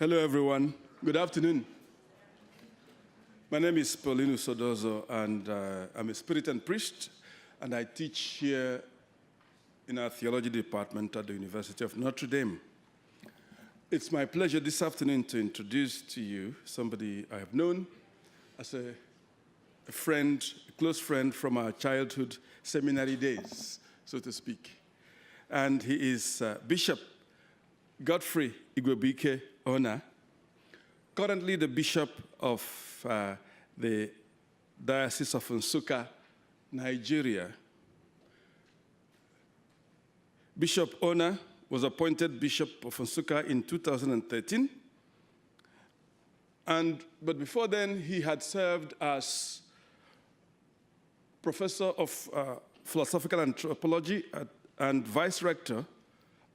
Hello, everyone. Good afternoon. My name is Paulinus Odozo, and I'm a spirit and priest, and I teach here in our theology department at the University of Notre Dame. It's my pleasure this afternoon to introduce to you somebody I have known as a friend, a close friend from our childhood seminary days, so to speak. And he is Bishop Godfrey Onah, currently the Bishop of the Diocese of Nsukka, Nigeria. Bishop Orna was appointed Bishop of Nsukka in 2013, but before then he had served as Professor of Philosophical Anthropology and Vice Rector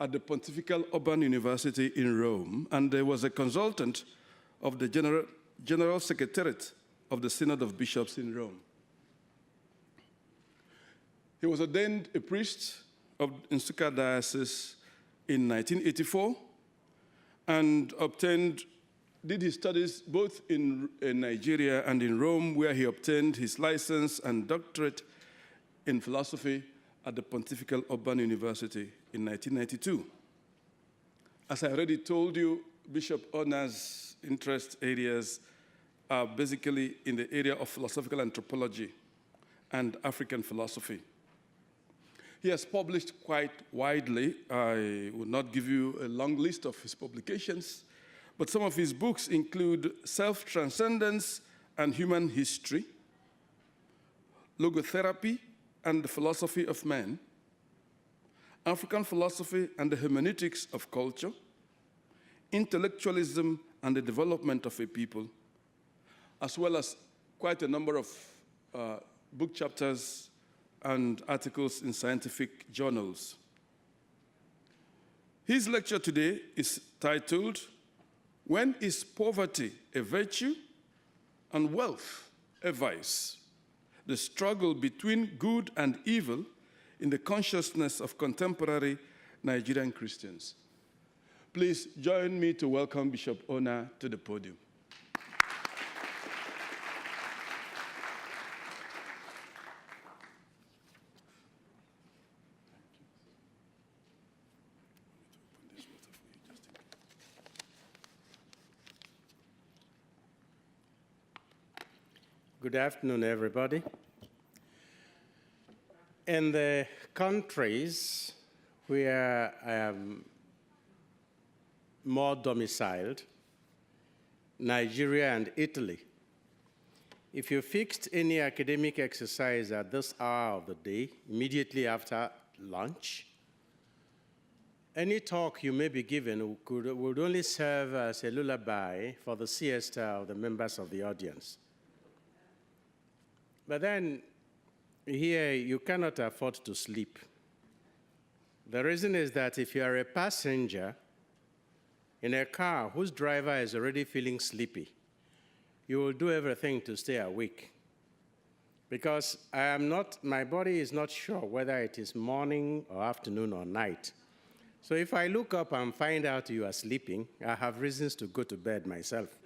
at the Pontifical Urban University in Rome, and he was a consultant of the General Secretariat of the Synod of Bishops in Rome. He was ordained a priest of Nsukka Diocese in 1984 and did his studies both in Nigeria and in Rome, where he obtained his license and doctorate in philosophy at the Pontifical Urban University in 1992. As I already told you, Bishop Onah's interest areas are basically in the area of philosophical anthropology and African philosophy. He has published quite widely. I will not give you a long list of his publications, but some of his books include Self-Transcendence and Human History, Logotherapy and the Philosophy of Man, African Philosophy and the Hermeneutics of Culture, Intellectualism and the Development of a People, as well as quite a number of book chapters and articles in scientific journals. His lecture today is titled, "When is Poverty a Virtue and Wealth a Vice? The Struggle Between Good and Evil in the Consciousness of Contemporary Nigerian Christians." Please join me to welcome Bishop Onah to the podium. Good afternoon, everybody. In the countries where I am more domiciled, Nigeria and Italy, if you fixed any academic exercise at this hour of the day, immediately after lunch, any talk you may be given would only serve as a lullaby for the siesta of the members of the audience. But then, here, you cannot afford to sleep. The reason is that if you are a passenger in a car whose driver is already feeling sleepy, you will do everything to stay awake. Because my body is not sure whether it is morning or afternoon or night. So if I look up and find out you are sleeping, I have reasons to go to bed myself.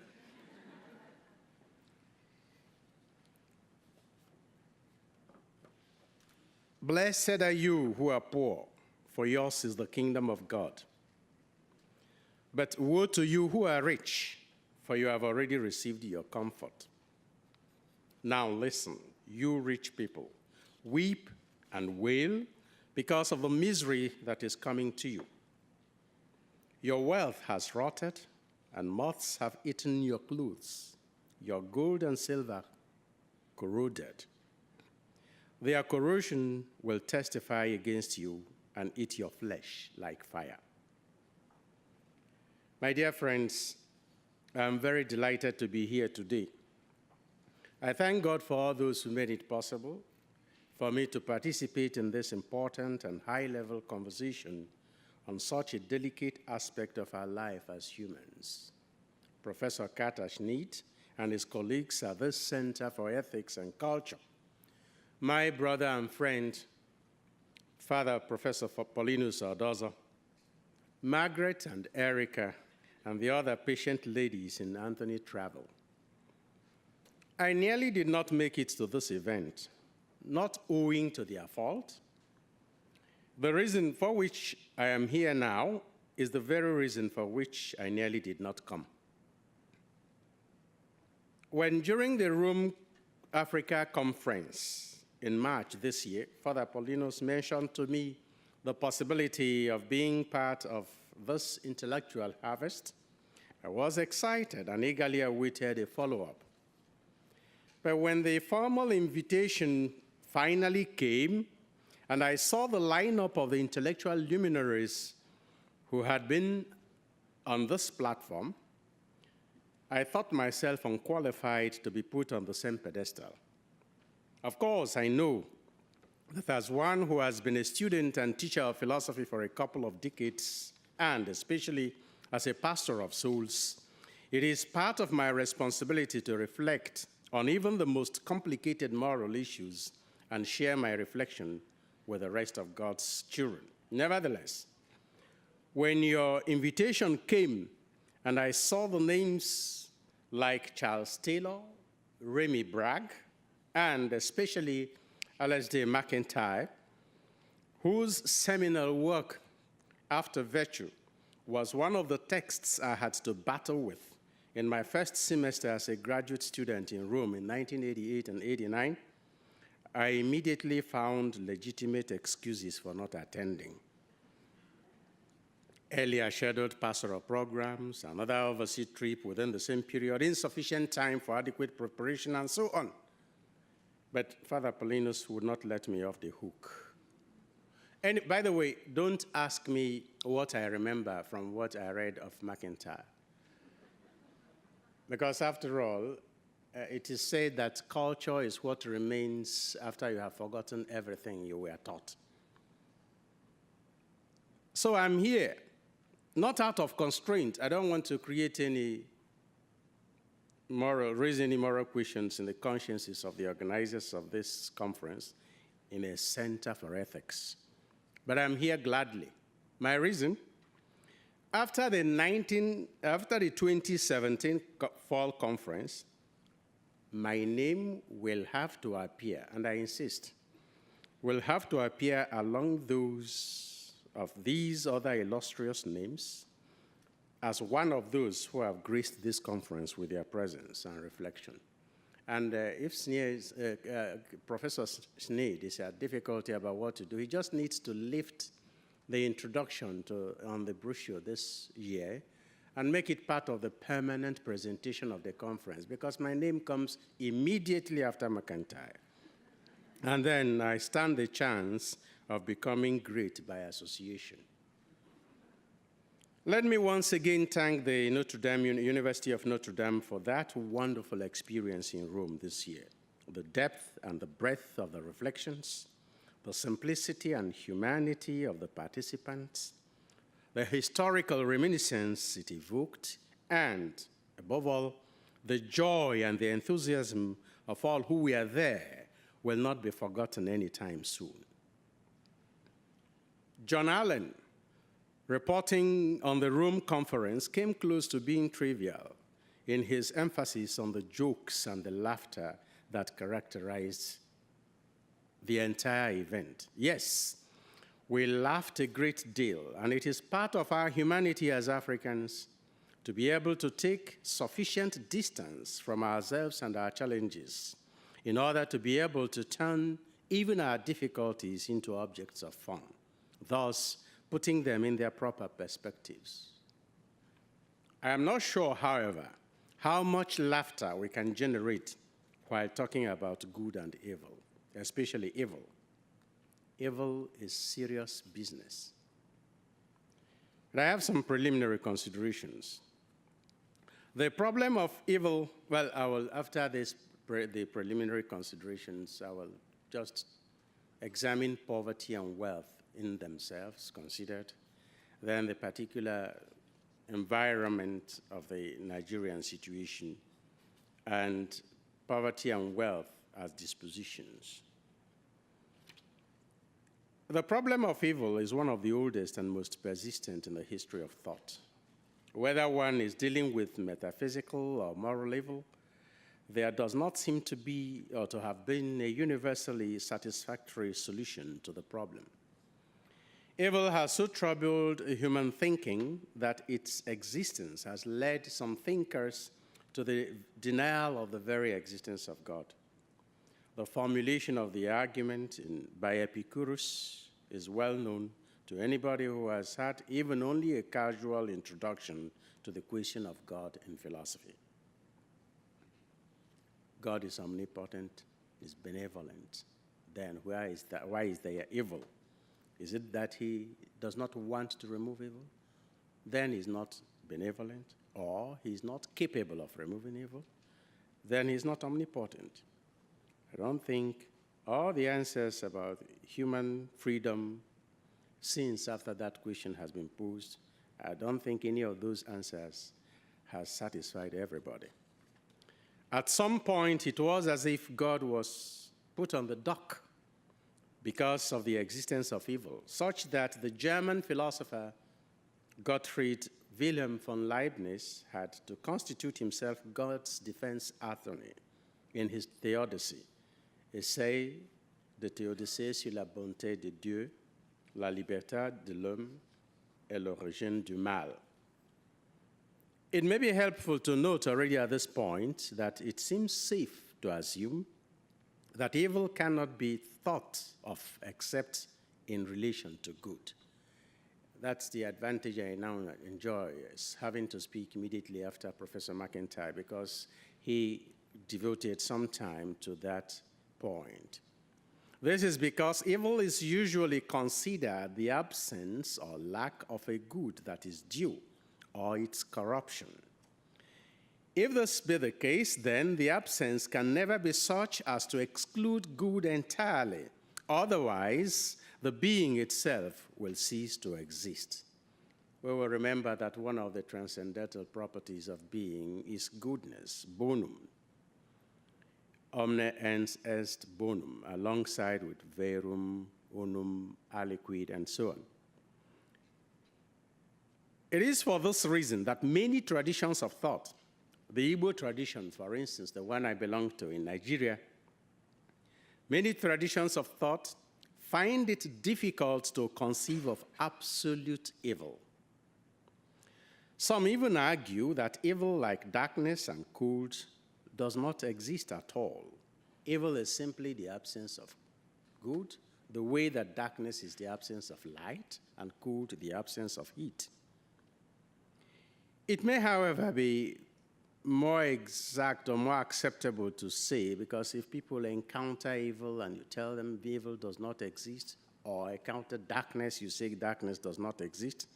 Blessed are you who are poor, for yours is the kingdom of God. But woe to you who are rich, for you have already received your comfort. Now listen, you rich people, weep and wail because of the misery that is coming to you. Your wealth has rotted, and moths have eaten your clothes. Your gold and silver corroded. Their corrosion will testify against you and eat your flesh like fire. My dear friends, I'm very delighted to be here today. I thank God for all those who made it possible for me to participate in this important and high-level conversation on such a delicate aspect of our life as humans. Professor Carter Schneid and his colleagues at the Center for Ethics and Culture, my brother and friend, Father Professor Paulinus Odozo, Margaret and Erica, and the other patient ladies in Anthony Travel. I nearly did not make it to this event, not owing to their fault. The reason for which I am here now is the very reason for which I nearly did not come. When during the Rome Africa conference in March this year, Father Paulinus mentioned to me the possibility of being part of this intellectual harvest, I was excited and eagerly awaited a follow-up. But when the formal invitation finally came, and I saw the lineup of the intellectual luminaries who had been on this platform, I thought myself unqualified to be put on the same pedestal. Of course, I know that as one who has been a student and teacher of philosophy for a couple of decades, and especially as a pastor of souls, it is part of my responsibility to reflect on even the most complicated moral issues and share my reflection with the rest of God's children. Nevertheless, when your invitation came and I saw the names like Charles Taylor, Remy Bragg, and especially Alasdair MacIntyre, whose seminal work, After Virtue, was one of the texts I had to battle with in my first semester as a graduate student in Rome in 1988 and 89, I immediately found legitimate excuses for not attending. Earlier scheduled pastoral programs, another overseas trip within the same period, insufficient time for adequate preparation, and so on. But Father Paulinus would not let me off the hook. And by the way, don't ask me what I remember from what I read of MacIntyre. Because after all, it is said that culture is what remains after you have forgotten everything you were taught. So I'm here, not out of constraint. I don't want to create raise any moral questions in the consciences of the organizers of this conference in a center for ethics. But I'm here gladly. My reason? After the 2017 fall conference, my name will have to appear, and I insist, will have to appear along those of these other illustrious names as one of those who have graced this conference with their presence and reflection. And if Professor Sneed is at difficulty about what to do, he just needs to lift the introduction on the brochure this year and make it part of the permanent presentation of the conference, because my name comes immediately after MacIntyre. And then I stand the chance of becoming great by association. Let me once again thank the University of Notre Dame for that wonderful experience in Rome this year. The depth and the breadth of the reflections, the simplicity and humanity of the participants, the historical reminiscence it evoked, and, above all, the joy and the enthusiasm of all who were there will not be forgotten anytime soon. John Allen, reporting on the Rome conference, came close to being trivial in his emphasis on the jokes and the laughter that characterized the entire event. Yes, we laughed a great deal, and it is part of our humanity as Africans to be able to take sufficient distance from ourselves and our challenges in order to be able to turn even our difficulties into objects of fun, thus putting them in their proper perspectives. I am not sure, however, how much laughter we can generate while talking about good and evil, especially evil. Evil is serious business. But I have some preliminary considerations. The problem of evil, well, after the preliminary considerations, I will just examine poverty and wealth in themselves considered, then the particular environment of the Nigerian situation, and poverty and wealth as dispositions. The problem of evil is one of the oldest and most persistent in the history of thought. Whether one is dealing with metaphysical or moral evil, there does not seem to be or to have been a universally satisfactory solution to the problem. Evil has so troubled human thinking that its existence has led some thinkers to the denial of the very existence of God. The formulation of the argument by Epicurus is well known to anybody who has had even only a casual introduction to the question of God in philosophy. God is omnipotent, is benevolent. Then why is there evil? Is it that he does not want to remove evil? Then he's not benevolent, or he's not capable of removing evil? Then he's not omnipotent. I don't think all the answers about human freedom, since after that question has been posed, I don't think any of those answers has satisfied everybody. At some point, it was as if God was put on the dock because of the existence of evil, such that the German philosopher Gottfried Wilhelm von Leibniz had to constitute himself God's defense attorney in his Theodicy, essai de Théodicée sur la bonté de Dieu, la liberté de l'homme et l'origine du mal. It may be helpful to note already at this point that it seems safe to assume that evil cannot be thought of except in relation to good. That's the advantage I now enjoy, is having to speak immediately after Professor McIntyre, because he devoted some time to that point. This is because evil is usually considered the absence or lack of a good that is due, or its corruption. If this be the case, then the absence can never be such as to exclude good entirely. Otherwise, the being itself will cease to exist. We will remember that one of the transcendental properties of being is goodness, bonum. Omne ens est bonum, alongside with verum, unum, aliquid, and so on. It is for this reason that many traditions of thought, the Igbo tradition, for instance, the one I belong to in Nigeria, many traditions of thought find it difficult to conceive of absolute evil. Some even argue that evil, like darkness and cold, does not exist at all. Evil is simply the absence of good, the way that darkness is the absence of light and cold the absence of heat. It may, however, be more exact or more acceptable to say, because if people encounter evil and you tell them evil does not exist, or encounter darkness, you say darkness does not exist,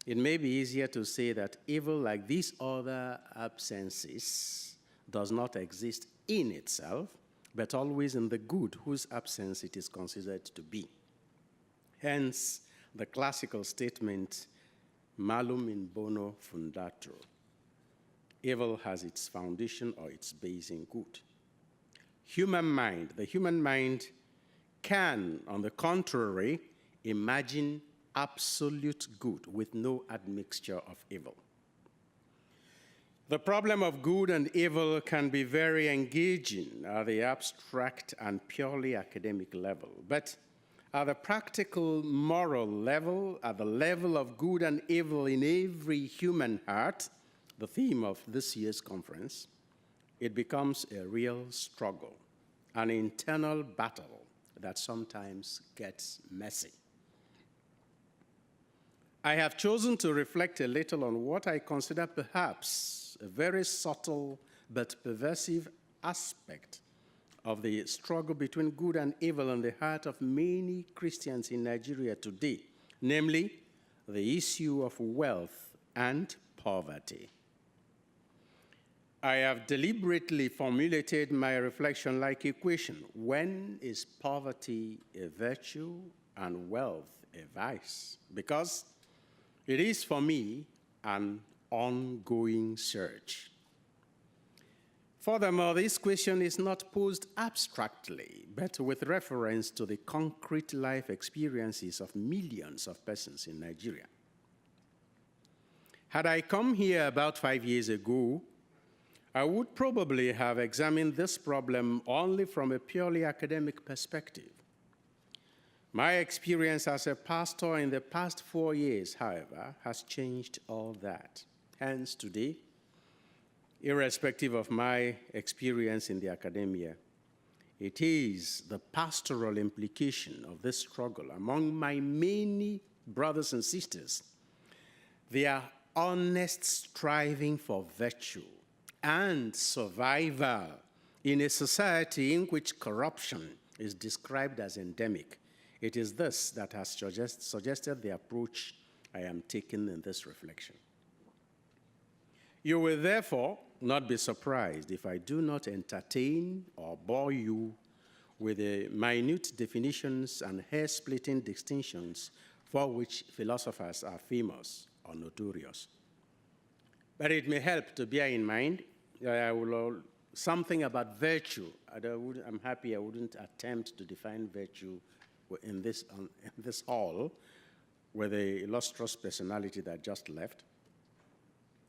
it may be easier to say that evil, like these other absences, does not exist in itself, but always in the good whose absence it is considered to be. Hence, the classical statement, malum in bono fundatur. Evil has its foundation or its base in good. The human mind can, on the contrary, imagine absolute good with no admixture of evil. The problem of good and evil can be very engaging at the abstract and purely academic level, but at the practical moral level, at the level of good and evil in every human heart, the theme of this year's conference, it becomes a real struggle, an internal battle that sometimes gets messy. I have chosen to reflect a little on what I consider perhaps a very subtle but pervasive aspect of the struggle between good and evil in the heart of many Christians in Nigeria today, namely the issue of wealth and poverty. I have deliberately formulated my reflection like a question: when is poverty a virtue and wealth a vice? Because it is, for me, an ongoing search. Furthermore, this question is not posed abstractly, but with reference to the concrete life experiences of millions of persons in Nigeria. Had I come here about 5 years ago, I would probably have examined this problem only from a purely academic perspective. My experience as a pastor in the past 4 years, however, has changed all that. Hence, today, irrespective of my experience in the academia, it is the pastoral implication of this struggle among my many brothers and sisters, their honest striving for virtue and survival in a society in which corruption is described as endemic. It is this that has suggested the approach I am taking in this reflection. You will therefore not be surprised if I do not entertain or bore you with the minute definitions and hair-splitting distinctions for which philosophers are famous or notorious. But it may help to bear in mind that something about virtue. I'm happy I wouldn't attempt to define virtue in this hall with the illustrious personality that just left.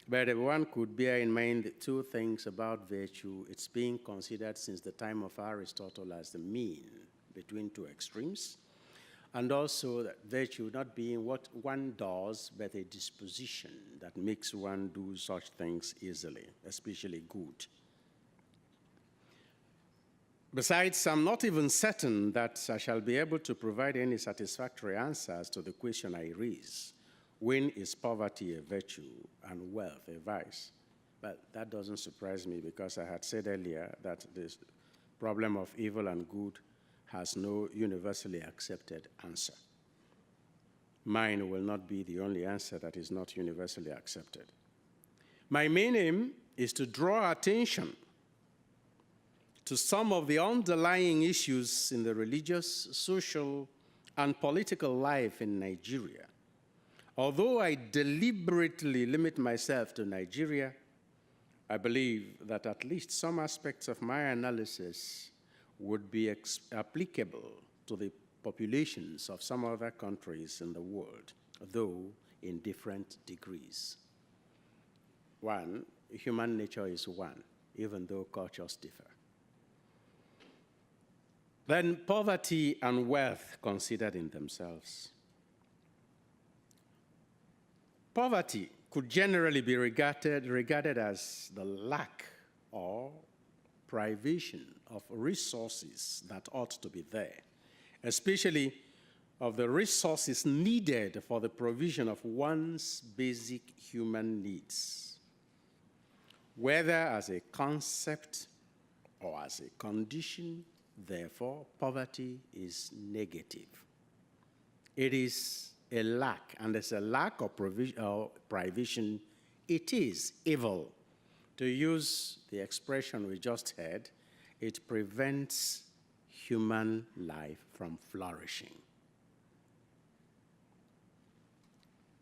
But one could bear in mind two things about virtue. It's being considered since the time of Aristotle as the mean between two extremes, and also that virtue not being what one does, but a disposition that makes one do such things easily, especially good. Besides, I'm not even certain that I shall be able to provide any satisfactory answers to the question I raise. When is poverty a virtue and wealth a vice? But that doesn't surprise me because I had said earlier that this problem of evil and good has no universally accepted answer. Mine will not be the only answer that is not universally accepted. My main aim is to draw attention to some of the underlying issues in the religious, social, and political life in Nigeria. Although I deliberately limit myself to Nigeria, I believe that at least some aspects of my analysis would be applicable to the populations of some other countries in the world, though in different degrees. One, human nature is one, even though cultures differ. Then poverty and wealth considered in themselves. Poverty could generally be regarded as the lack or privation of resources that ought to be there, especially of the resources needed for the provision of one's basic human needs, whether as a concept or as a condition. Therefore, poverty is negative. It is a lack, and as a lack of privation, it is evil. To use the expression we just heard, it prevents human life from flourishing.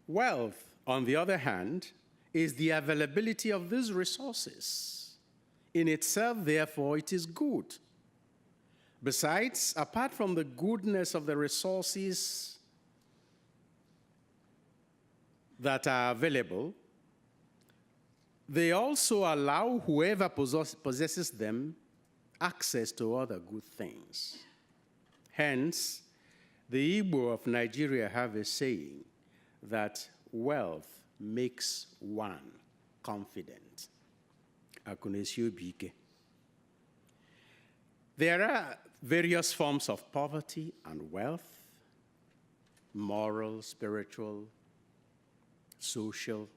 Wealth, on the other hand, is the availability of these resources. In itself, therefore, it is good. Besides, apart from the goodness of the resources that are available, they also allow whoever possesses them access to other good things. Hence, the Igbo of Nigeria have a saying that wealth makes one confident. There are various forms of poverty and wealth, moral, spiritual, social.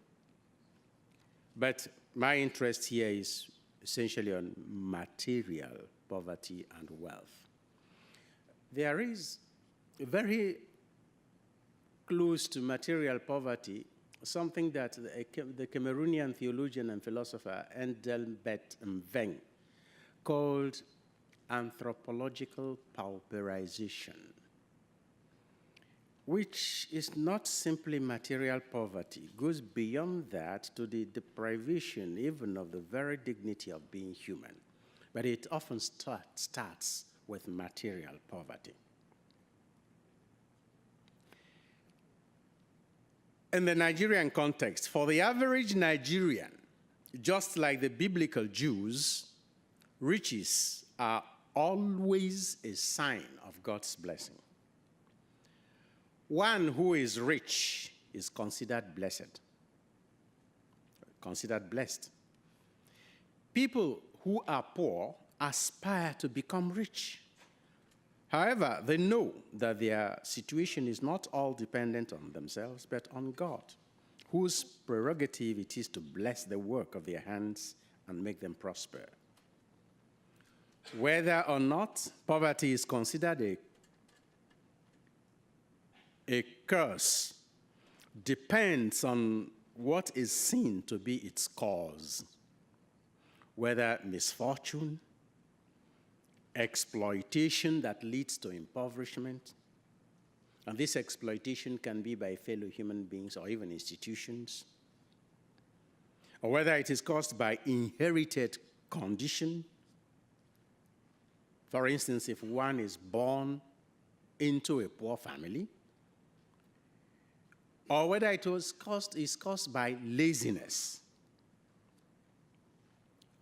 But my interest here is essentially on material poverty and wealth. There is very close to material poverty something that the Cameroonian theologian and philosopher Endelbert Mveng called anthropological pauperization, which is not simply material poverty, goes beyond that to the deprivation even of the very dignity of being human. But it often starts with material poverty. In the Nigerian context, for the average Nigerian, just like the biblical Jews, riches are always a sign of God's blessing. One who is rich is considered blessed, considered blessed. People who are poor aspire to become rich. However, they know that their situation is not all dependent on themselves, but on God, whose prerogative it is to bless the work of their hands and make them prosper. Whether or not poverty is considered a curse depends on what is seen to be its cause, whether misfortune, exploitation that leads to impoverishment, and this exploitation can be by fellow human beings or even institutions, or whether it is caused by inherited condition. For instance, if one is born into a poor family, or whether it is caused by laziness.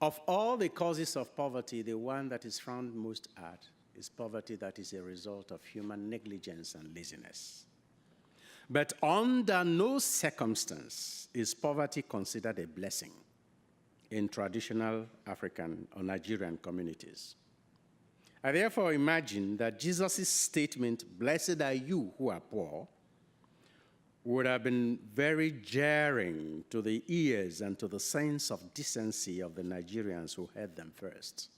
Of all the causes of poverty, the one that is frowned most at is poverty that is a result of human negligence and laziness. But under no circumstance is poverty considered a blessing in traditional African or Nigerian communities. I therefore imagine that Jesus' statement, "Blessed are you who are poor," would have been very jarring to the ears and to the sense of decency of the Nigerians who heard them first.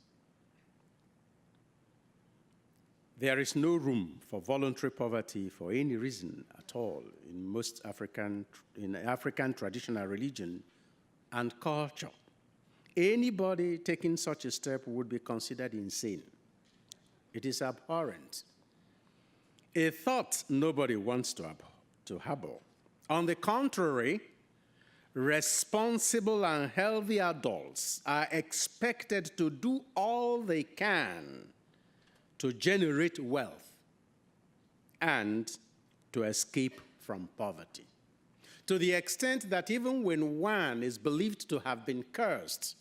There is no room for voluntary poverty for any reason at all in most African traditional religion and culture. Anybody taking such a step would be considered insane. It is abhorrent. A thought nobody wants to harbor. On the contrary, responsible and healthy adults are expected to do all they can to generate wealth and to escape from poverty. To the extent that even when one is believed to have been cursed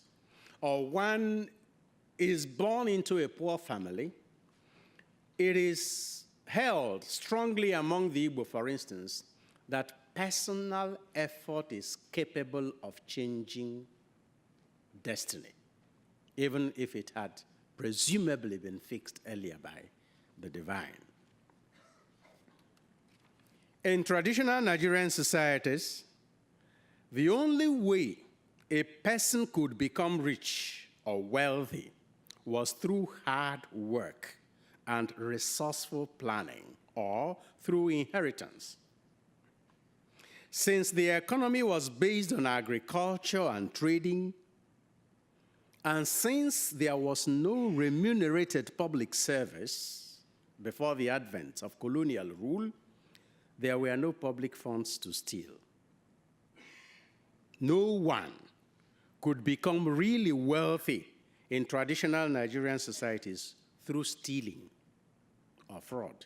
or one is born into a poor family, it is held strongly among the Igbo, for instance, that personal effort is capable of changing destiny, even if it had presumably been fixed earlier by the divine. In traditional Nigerian societies, the only way a person could become rich or wealthy was through hard work and resourceful planning, or through inheritance. Since the economy was based on agriculture and trading, and since there was no remunerated public service before the advent of colonial rule, there were no public funds to steal. No one could become really wealthy in traditional Nigerian societies through stealing or fraud.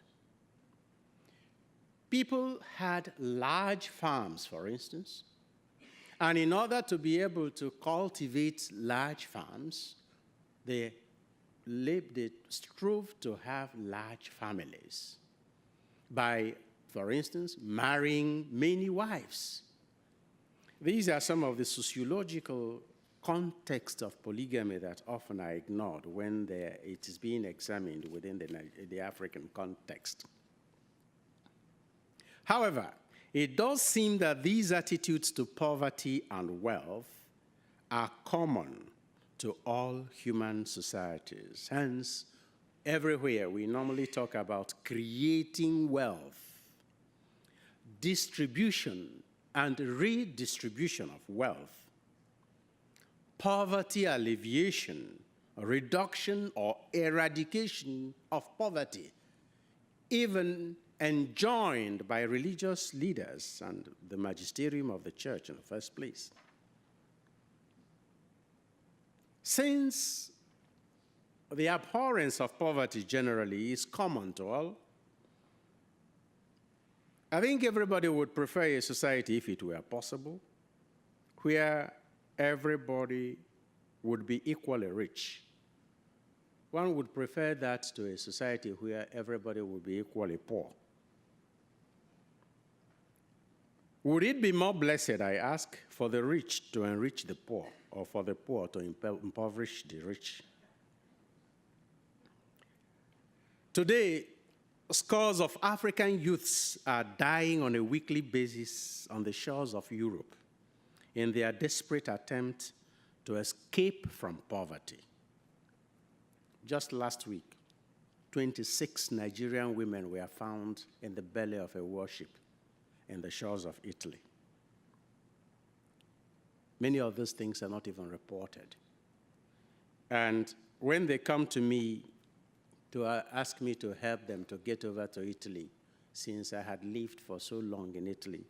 People had large farms, for instance, and in order to be able to cultivate large farms, they strove to have large families by, for instance, marrying many wives. These are some of the sociological context of polygamy that often are ignored when it is being examined within the African context. However, it does seem that these attitudes to poverty and wealth are common to all human societies. Hence, everywhere we normally talk about creating wealth, distribution and redistribution of wealth, poverty alleviation, reduction or eradication of poverty, even enjoined by religious leaders and the magisterium of the church in the first place. Since the abhorrence of poverty generally is common to all, I think everybody would prefer a society, if it were possible, where everybody would be equally rich. One would prefer that to a society where everybody would be equally poor. Would it be more blessed, I ask, for the rich to enrich the poor, or for the poor to impoverish the rich? Today, scores of African youths are dying on a weekly basis on the shores of Europe in their desperate attempt to escape from poverty. Just last week, 26 Nigerian women were found in the belly of a warship in the shores of Italy. Many of those things are not even reported. And when they come to me to ask me to help them to get over to Italy, since I had lived for so long in Italy,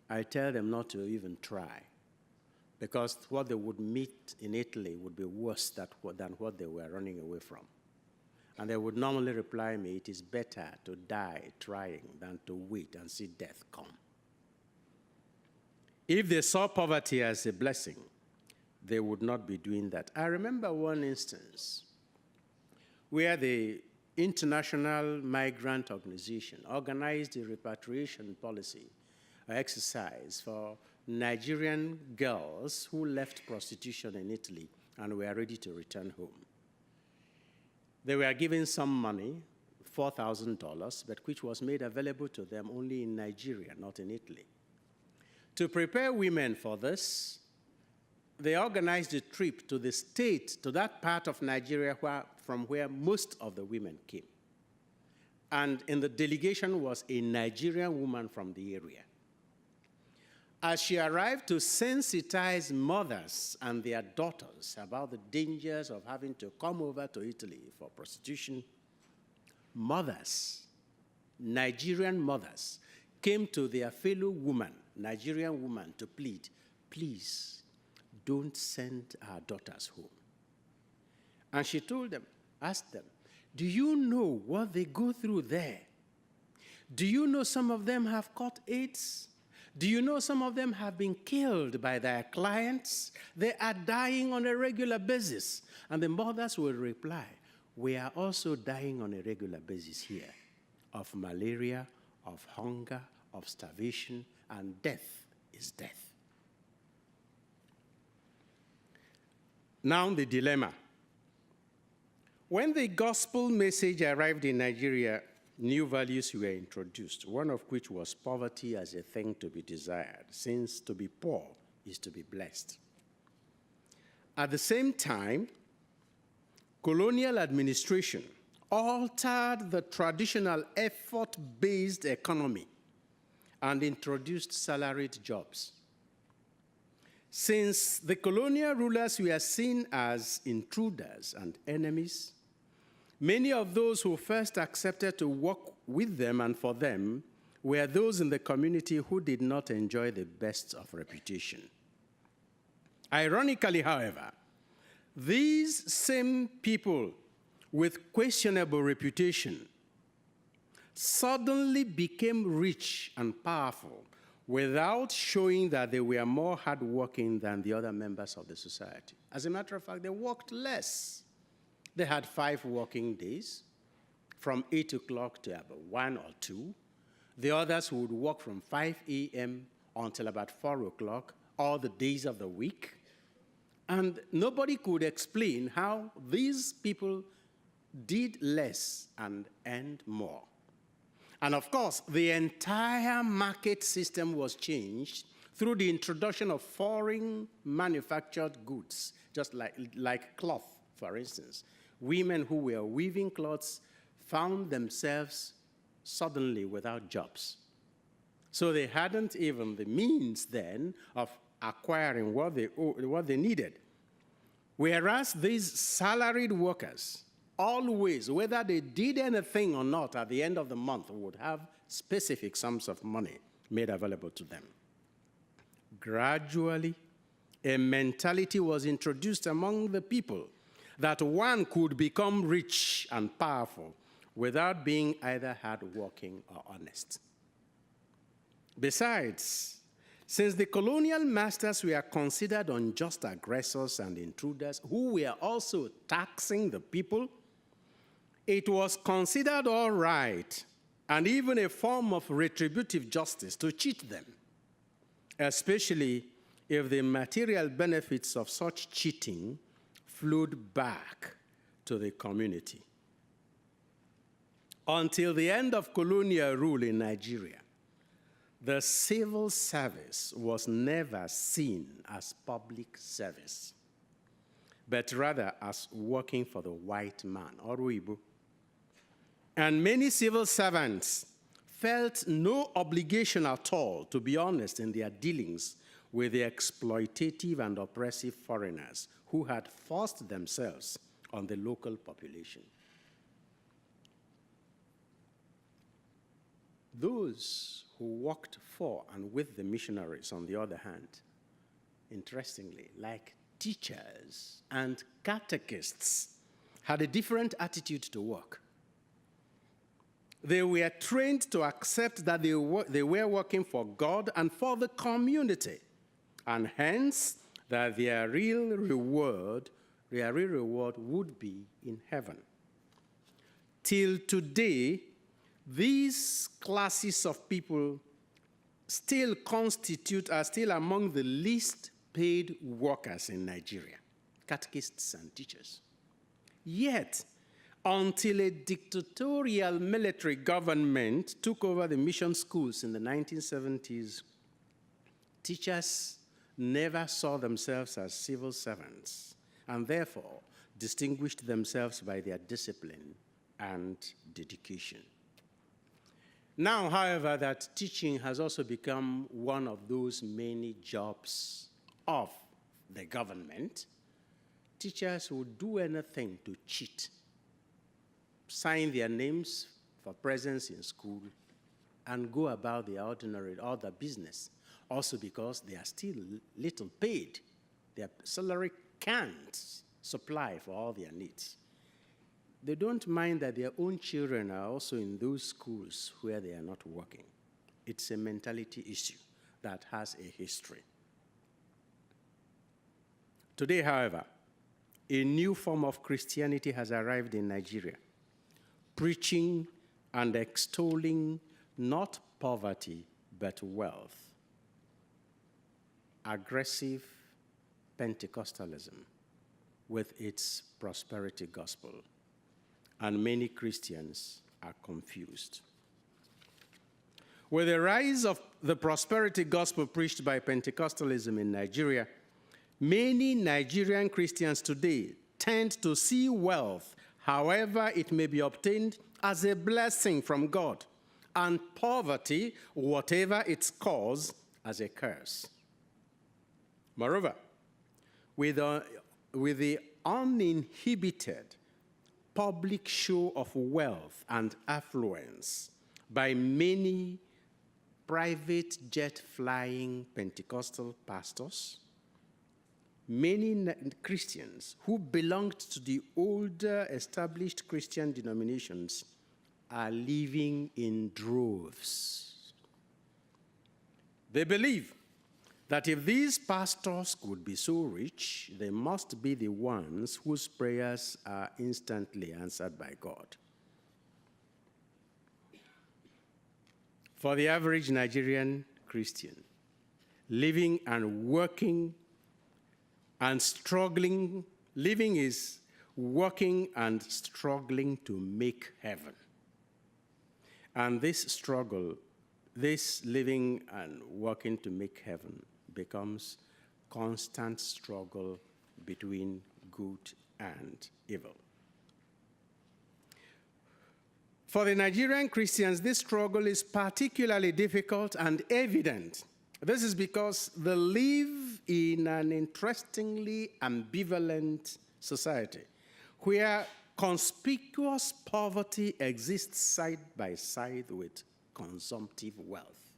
I tell them not to even try, because what they would meet in Italy would be worse than what they were running away from. And they would normally reply me, it is better to die trying than to wait and see death come. If they saw poverty as a blessing, they would not be doing that. I remember one instance where the International Migrant Organization organized a repatriation policy exercise for Nigerian girls who left prostitution in Italy and were ready to return home. They were given some money, $4,000, but which was made available to them only in Nigeria, not in Italy. To prepare women for this, they organized a trip to the state, to that part of Nigeria from where most of the women came. And in the delegation was a Nigerian woman from the area. As she arrived to sensitize mothers and their daughters about the dangers of having to come over to Italy for prostitution, mothers, Nigerian mothers, came to their fellow woman, Nigerian woman, to plead, please don't send our daughters home. And she told them, asked them, do you know what they go through there? Do you know some of them have caught AIDS? Do you know some of them have been killed by their clients? They are dying on a regular basis. And the mothers will reply, we are also dying on a regular basis here of malaria, of hunger, of starvation, and death is death. Now the dilemma. When the gospel message arrived in Nigeria, new values were introduced, one of which was poverty as a thing to be desired, since to be poor is to be blessed. At the same time, colonial administration altered the traditional effort-based economy and introduced salaried jobs. Since the colonial rulers were seen as intruders and enemies, many of those who first accepted to work with them and for them were those in the community who did not enjoy the best of reputation. Ironically, however, these same people with questionable reputation suddenly became rich and powerful without showing that they were more hardworking than the other members of the society. As a matter of fact, they worked less. They had 5 working days, from 8 o'clock to about 1 or 2. The others would work from 5 a.m. until about 4 o'clock, all the days of the week. And nobody could explain how these people did less and earned more. And of course, the entire market system was changed through the introduction of foreign manufactured goods, just like cloth, for instance. Women who were weaving clothes found themselves suddenly without jobs. So they hadn't even the means then of acquiring what they needed. Whereas these salaried workers always, whether they did anything or not, at the end of the month would have specific sums of money made available to them. Gradually, a mentality was introduced among the people that one could become rich and powerful without being either hardworking or honest. Besides, since the colonial masters were considered unjust aggressors and intruders who were also taxing the people, it was considered all right and even a form of retributive justice to cheat them, especially if the material benefits of such cheating flowed back to the community. Until the end of colonial rule in Nigeria, the civil service was never seen as public service, but rather as working for the white man, Oruibu. And many civil servants felt no obligation at all to be honest in their dealings with the exploitative and oppressive foreigners who had forced themselves on the local population. Those who worked for and with the missionaries, on the other hand, interestingly, like teachers and catechists, had a different attitude to work. They were trained to accept that they were working for God and for the community, and hence that their real reward would be in heaven. Till today, these classes of people are still among the least paid workers in Nigeria, catechists and teachers. Yet, until a dictatorial military government took over the mission schools in the 1970s, teachers never saw themselves as civil servants and therefore distinguished themselves by their discipline and dedication. Now, however, that teaching has also become one of those many jobs of the government, teachers will do anything to cheat, sign their names for presence in school, and go about their ordinary other business, also because they are still little paid. Their salary can't supply for all their needs. They don't mind that their own children are also in those schools where they are not working. It's a mentality issue that has a history. Today, however, a new form of Christianity has arrived in Nigeria, preaching and extolling not poverty, but wealth. Aggressive Pentecostalism with its prosperity gospel. And many Christians are confused. With the rise of the prosperity gospel preached by Pentecostalism in Nigeria, many Nigerian Christians today tend to see wealth, however it may be obtained, as a blessing from God, and poverty, whatever its cause, as a curse. Moreover, with the uninhibited public show of wealth and affluence by many private jet-flying Pentecostal pastors, many Christians who belonged to the older established Christian denominations are living in droves. They believe that if these pastors could be so rich, they must be the ones whose prayers are instantly answered by God. For the average Nigerian Christian, living and working and struggling, living is working and struggling to make heaven. And this struggle, this living and working to make heaven, becomes constant struggle between good and evil. For the Nigerian Christians, this struggle is particularly difficult and evident. This is because they live in an interestingly ambivalent society where conspicuous poverty exists side by side with consumptive wealth.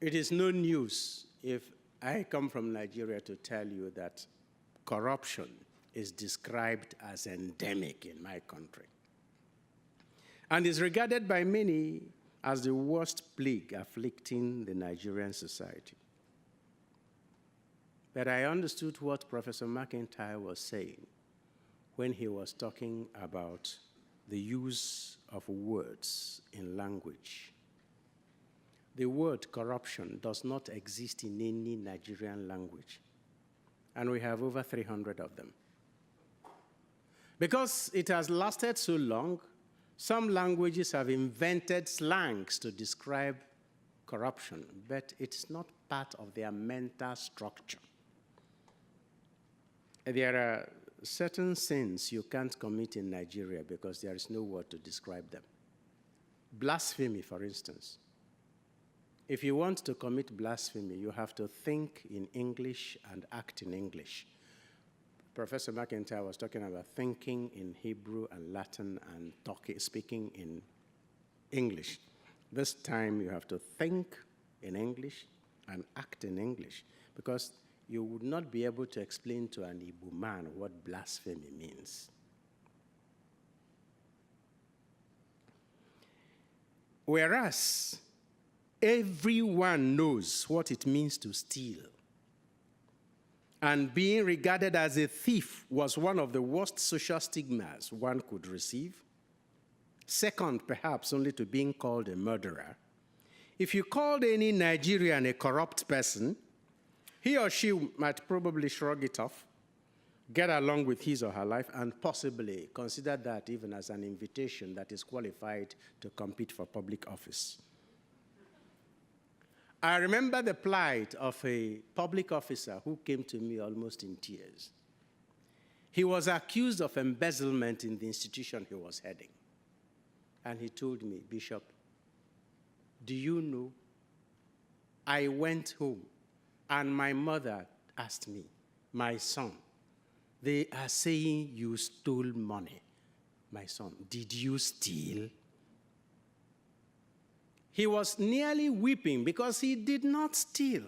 It is no news if I come from Nigeria to tell you that corruption is described as endemic in my country and is regarded by many as the worst plague afflicting the Nigerian society. But I understood what Professor McIntyre was saying when he was talking about the use of words in language. The word corruption does not exist in any Nigerian language, and we have over 300 of them. Because it has lasted so long, some languages have invented slangs to describe corruption, but it's not part of their mental structure. There are certain sins you can't commit in Nigeria because there is no word to describe them. Blasphemy, for instance. If you want to commit blasphemy, you have to think in English and act in English. Professor McIntyre was talking about thinking in Hebrew and Latin and speaking in English. This time you have to think in English and act in English, because you would not be able to explain to an Igbo man what blasphemy means. Whereas everyone knows what it means to steal, and being regarded as a thief was one of the worst social stigmas one could receive, second perhaps only to being called a murderer. If you called any Nigerian a corrupt person, he or she might probably shrug it off, get along with his or her life, and possibly consider that even as an invitation that is qualified to compete for public office. I remember the plight of a public officer who came to me almost in tears. He was accused of embezzlement in the institution he was heading. And he told me, "Bishop, do you know, I went home and my mother asked me, 'My son, they are saying you stole money.' My son, did you steal?" He was nearly weeping because he did not steal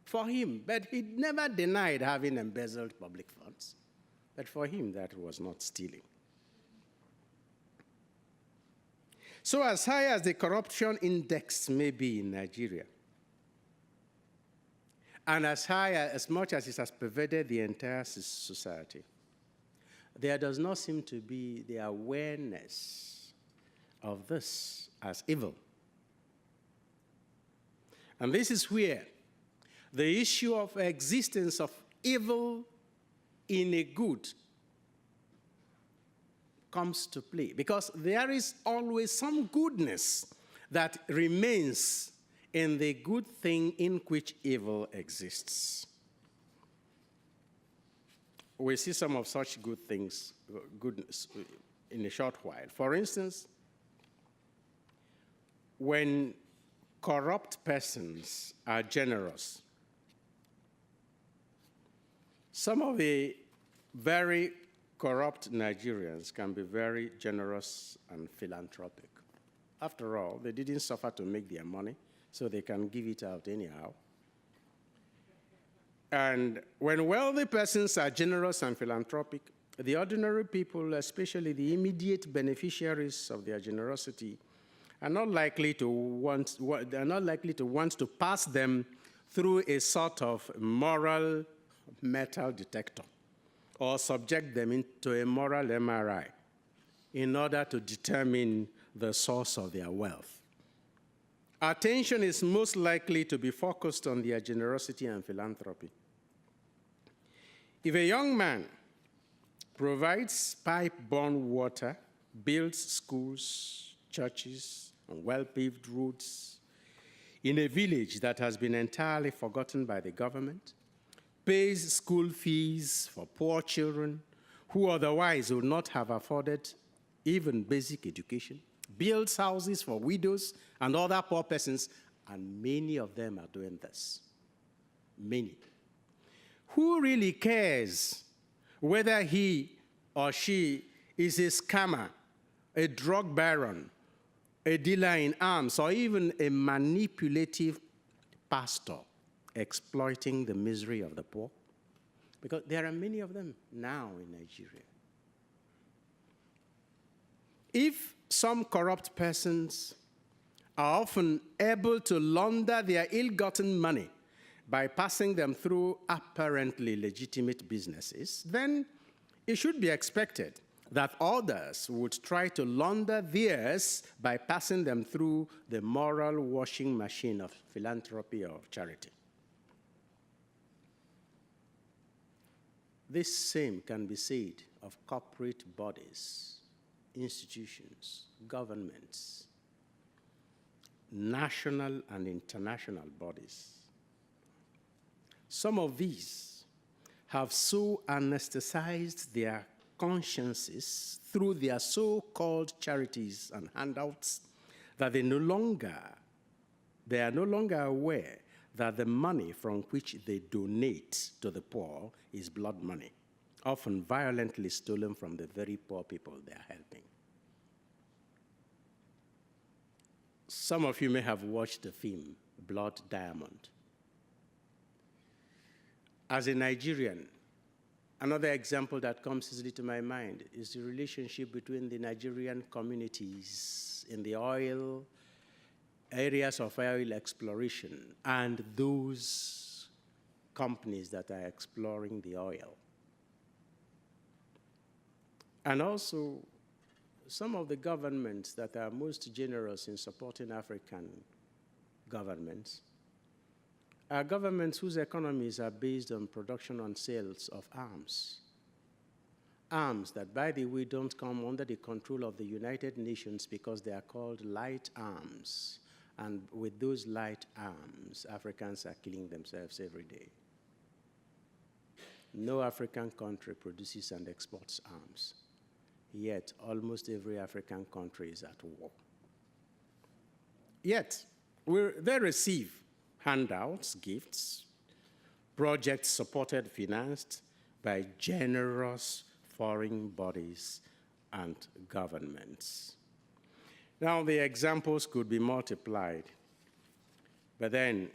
for him, but he never denied having embezzled public funds. But for him, that was not stealing. So as high as the corruption index may be in Nigeria, and as much as it has pervaded the entire society, there does not seem to be the awareness of this as evil. And this is where the issue of existence of evil in a good comes to play, because there is always some goodness that remains in the good thing in which evil exists. We see some of such good things, goodness, in a short while. For instance, when corrupt persons are generous, some of the very corrupt Nigerians can be very generous and philanthropic. After all, they didn't suffer to make their money, so they can give it out anyhow. And when wealthy persons are generous and philanthropic, the ordinary people, especially the immediate beneficiaries of their generosity, are not likely to want to pass them through a sort of moral metal detector or subject them into a moral MRI in order to determine the source of their wealth. Attention is most likely to be focused on their generosity and philanthropy. If a young man provides pipe-borne water, builds schools, churches, and well-paved roads in a village that has been entirely forgotten by the government, pays school fees for poor children who otherwise would not have afforded even basic education, builds houses for widows and other poor persons, and many of them are doing this. Many. Who really cares whether he or she is a scammer, a drug baron, a dealer in arms, or even a manipulative pastor exploiting the misery of the poor? Because there are many of them now in Nigeria. If some corrupt persons are often able to launder their ill-gotten money by passing them through apparently legitimate businesses, then it should be expected that others would try to launder theirs by passing them through the moral washing machine of philanthropy or charity. This same can be said of corporate bodies, institutions, governments, national and international bodies. Some of these have so anesthetized their consciences through their so-called charities and handouts that they are no longer aware that the money from which they donate to the poor is blood money, often violently stolen from the very poor people they are helping. Some of you may have watched the film Blood Diamond. As a Nigerian, another example that comes easily to my mind is the relationship between the Nigerian communities in the oil areas of oil exploration and those companies that are exploring the oil. And also, some of the governments that are most generous in supporting African governments are governments whose economies are based on production and sales of arms. Arms that, by the way, don't come under the control of the United Nations because they are called light arms. And with those light arms, Africans are killing themselves every day. No African country produces and exports arms. Yet, almost every African country is at war. Yet, they receive handouts, gifts, projects supported, financed by generous foreign bodies and governments. Now, the examples could be multiplied, but then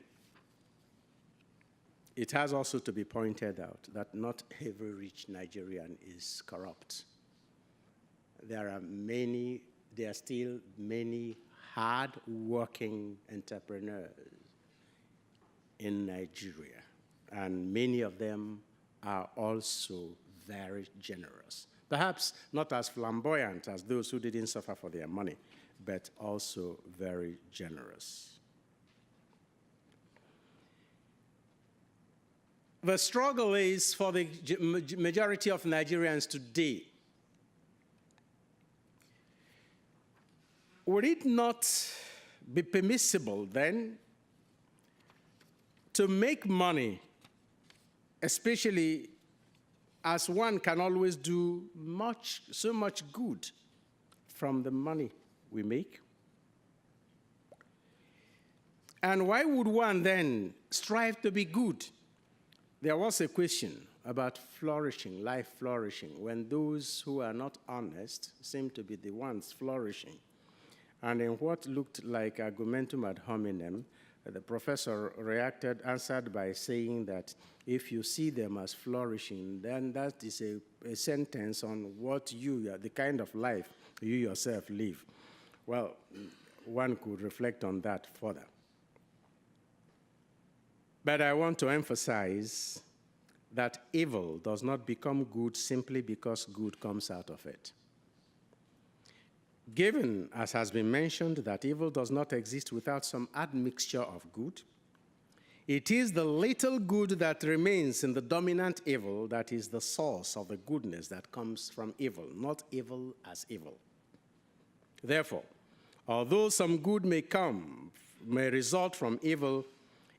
it has also to be pointed out that not every rich Nigerian is corrupt. There are still many hard-working entrepreneurs in Nigeria, and many of them are also very generous. Perhaps not as flamboyant as those who didn't suffer for their money, but also very generous. The struggle is for the majority of Nigerians today. Would it not be permissible then to make money, especially as one can always do so much good from the money we make? And why would one then strive to be good? There was a question about flourishing, life flourishing, when those who are not honest seem to be the ones flourishing. And in what looked like argumentum ad hominem, the professor answered by saying that if you see them as flourishing, then that is a sentence on what the kind of life you yourself live. Well, one could reflect on that further. But I want to emphasize that evil does not become good simply because good comes out of it. Given, as has been mentioned, that evil does not exist without some admixture of good, it is the little good that remains in the dominant evil that is the source of the goodness that comes from evil, not evil as evil. Therefore, although some good may result from evil,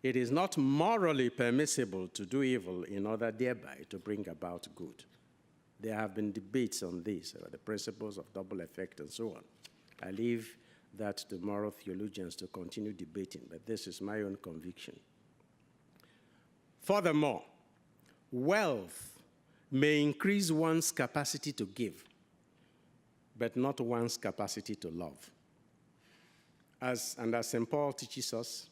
it is not morally permissible to do evil in order thereby to bring about good. There have been debates on this, the principles of double effect and so on. I leave that to moral theologians to continue debating, but this is my own conviction. Furthermore, wealth may increase one's capacity to give, but not one's capacity to love. As St. Paul teaches us,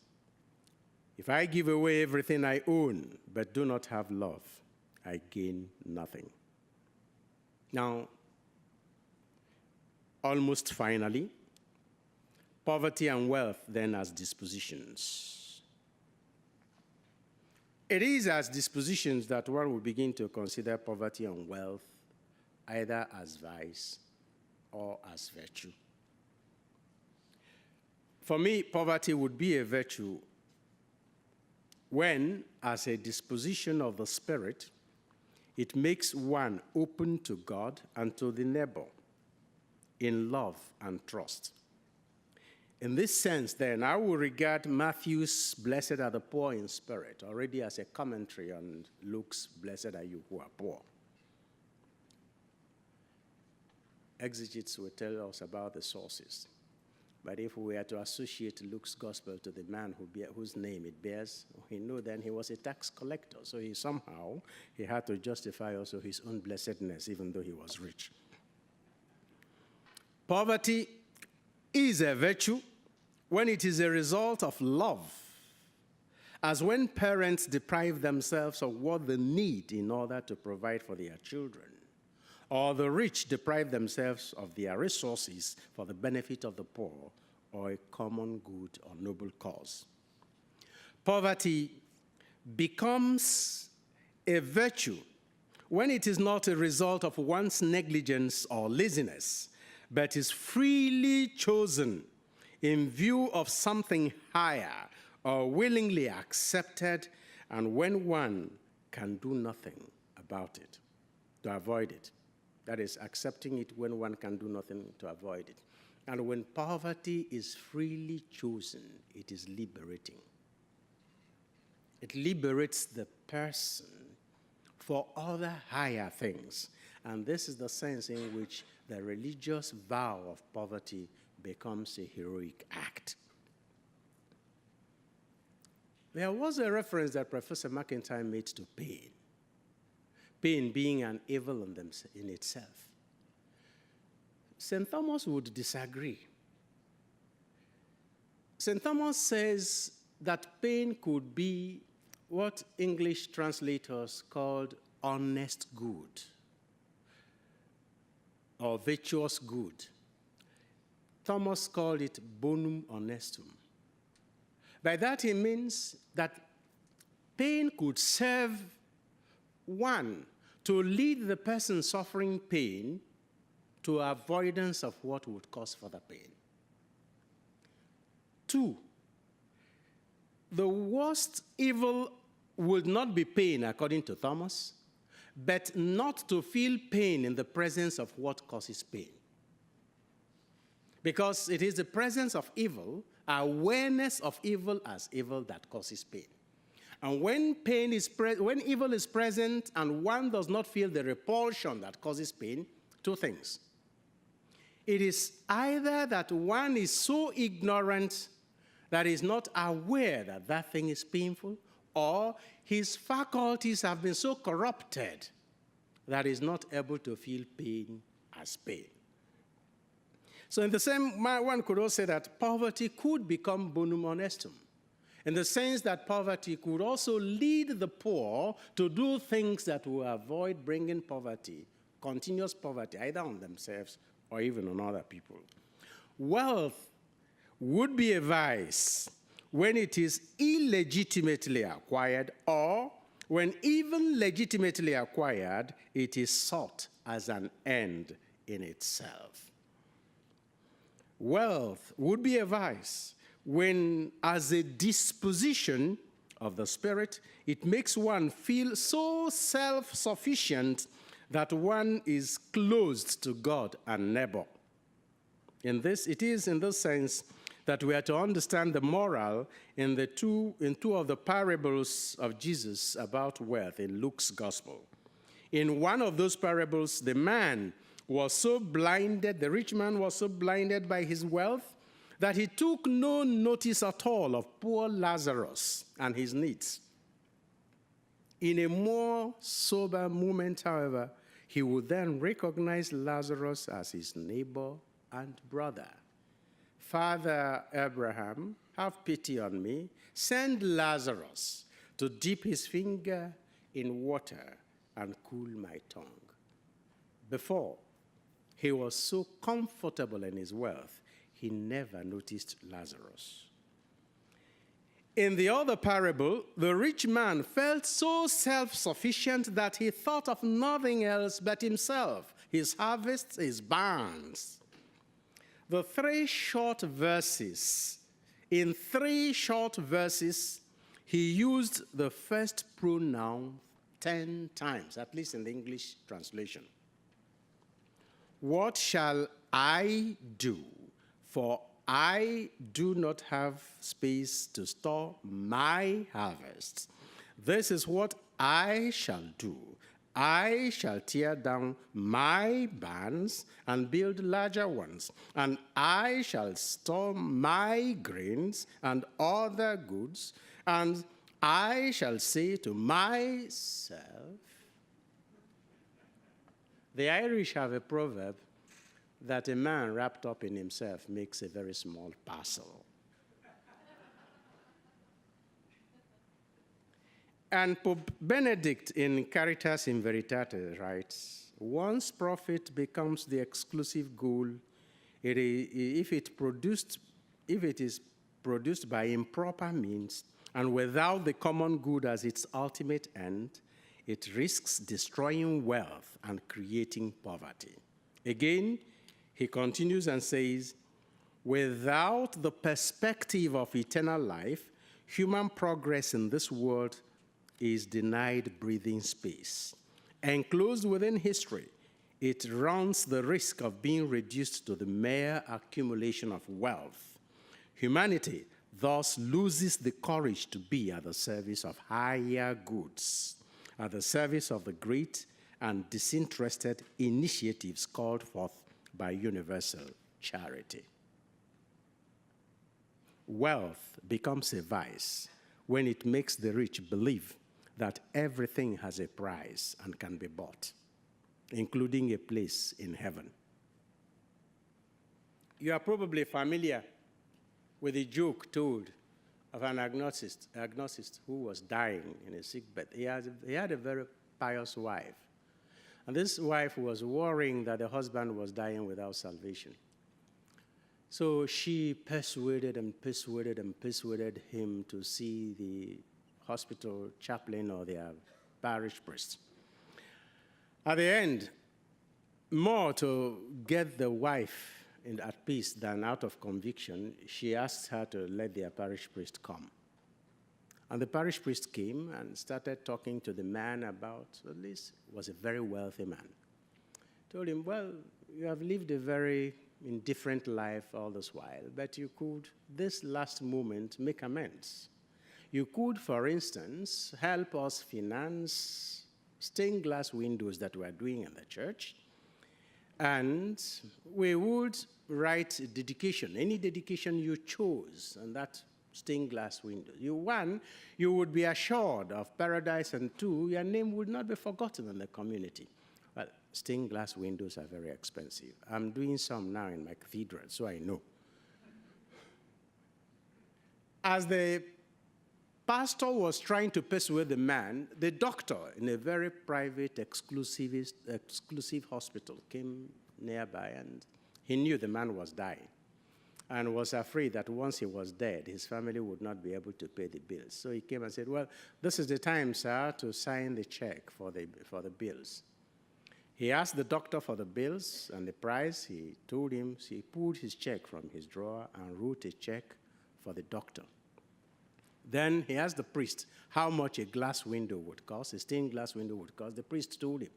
if I give away everything I own, but do not have love, I gain nothing. Now, almost finally, Poverty and wealth, then, as dispositions. It is as dispositions that one will begin to consider poverty and wealth either as vice or as virtue. For me, poverty would be a virtue when, as a disposition of the spirit, it makes one open to God and to the neighbor in love and trust. In this sense, then, I will regard Matthew's "Blessed are the poor in spirit" already as a commentary on Luke's "Blessed are you who are poor." Exegetes will tell us about the sources. But if we were to associate Luke's gospel to the man whose name it bears, we know then he was a tax collector. So he had to justify also his own blessedness, even though he was rich. Poverty is a virtue when it is a result of love, as when parents deprive themselves of what they need in order to provide for their children, or the rich deprive themselves of their resources for the benefit of the poor or a common good or noble cause. Poverty becomes a virtue when it is not a result of one's negligence or laziness, but is freely chosen in view of something higher or willingly accepted, and when one can do nothing about it, to avoid it. That is, accepting it when one can do nothing to avoid it. And when poverty is freely chosen, it is liberating. It liberates the person for other higher things. And this is the sense in which the religious vow of poverty becomes a heroic act. There was a reference that Professor McIntyre made to pain. Pain being an evil in itself. St. Thomas would disagree. St. Thomas says that pain could be what English translators called honest good or virtuous good. Thomas called it bonum honestum. By that he means that pain could serve one to lead the person suffering pain to avoidance of what would cause further pain. 2, the worst evil would not be pain, according to Thomas, but not to feel pain in the presence of what causes pain. Because it is the presence of evil, awareness of evil as evil, that causes pain. And when when evil is present and one does not feel the repulsion that causes pain, 2 things. It is either that one is so ignorant that is not aware that that thing is painful, or his faculties have been so corrupted that is not able to feel pain as pain. So in the same way, one could also say that poverty could become bonum honestum, in the sense that poverty could also lead the poor to do things that will avoid bringing poverty, continuous poverty, either on themselves or even on other people. Wealth would be a vice when it is illegitimately acquired, or when even legitimately acquired, it is sought as an end in itself. Wealth would be a vice when, as a disposition of the spirit, it makes one feel so self-sufficient that one is closed to God and neighbor. It is in this sense that we are to understand the moral in two of the parables of Jesus about wealth in Luke's gospel. In one of those parables, the rich man was so blinded by his wealth that he took no notice at all of poor Lazarus and his needs. In a more sober moment, however, he would then recognize Lazarus as his neighbor and brother. "Father Abraham, have pity on me. Send Lazarus to dip his finger in water and cool my tongue." Before, he was so comfortable in his wealth, he never noticed Lazarus. In the other parable, the rich man felt so self-sufficient that he thought of nothing else but himself, his harvests, his barns. In 3 short verses, he used the first pronoun 10 times, at least in the English translation. What shall I do? For I do not have space to store my harvest. This is what I shall do. I shall tear down my barns and build larger ones, and I shall store my grains and other goods, and I shall say to myself, the Irish have a proverb that a man wrapped up in himself makes a very small parcel. And Pope Benedict in Caritas in Veritate writes, once profit becomes the exclusive goal, if it is produced by improper means and without the common good as its ultimate end, it risks destroying wealth and creating poverty. Again, he continues and says, without the perspective of eternal life, human progress in this world is denied breathing space. Enclosed within history, it runs the risk of being reduced to the mere accumulation of wealth. Humanity thus loses the courage to be at the service of higher goods, at the service of the great and disinterested initiatives called forth by universal charity. Wealth becomes a vice when it makes the rich believe that everything has a price and can be bought, including a place in heaven. You are probably familiar with a joke told of an agnostic who was dying in a sickbed. He had a very pious wife. And this wife was worrying that the husband was dying without salvation. So she persuaded him to see the hospital chaplain or their parish priest. At the end, more to get the wife at peace than out of conviction, she asked her to let their parish priest come. And the parish priest came and started talking to the man about, at least was a very wealthy man. Told him, well, you have lived a very indifferent life all this while, but you could, this last moment, make amends. You could, for instance, help us finance stained glass windows that we're doing in the church, and we would write a dedication, any dedication you chose, and that stained glass windows. One, you would be assured of paradise, and 2, your name would not be forgotten in the community. Well, stained glass windows are very expensive. I'm doing some now in my cathedral, so I know. As the pastor was trying to persuade the man, the doctor in a very private, exclusive hospital came nearby, and he knew the man was dying and was afraid that once he was dead, his family would not be able to pay the bills. So he came and said, well, this is the time, sir, to sign the check for the bills. He asked the doctor for the bills and the price. He told him, so he pulled his check from his drawer and wrote a check for the doctor. Then he asked the priest how much a glass window would cost, a stained glass window would cost. The priest told him.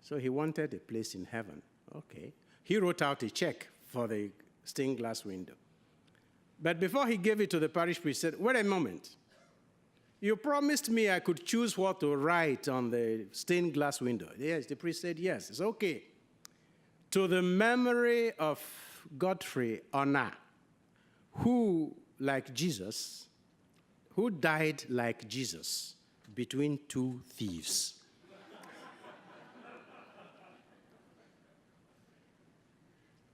So he wanted a place in heaven. Okay. He wrote out a check for the stained glass window. But before he gave it to the parish priest, he said, wait a moment. You promised me I could choose what to write on the stained glass window. Yes, the priest said, yes, it's okay. To the memory of Godfrey Onah, who died like Jesus between 2 thieves.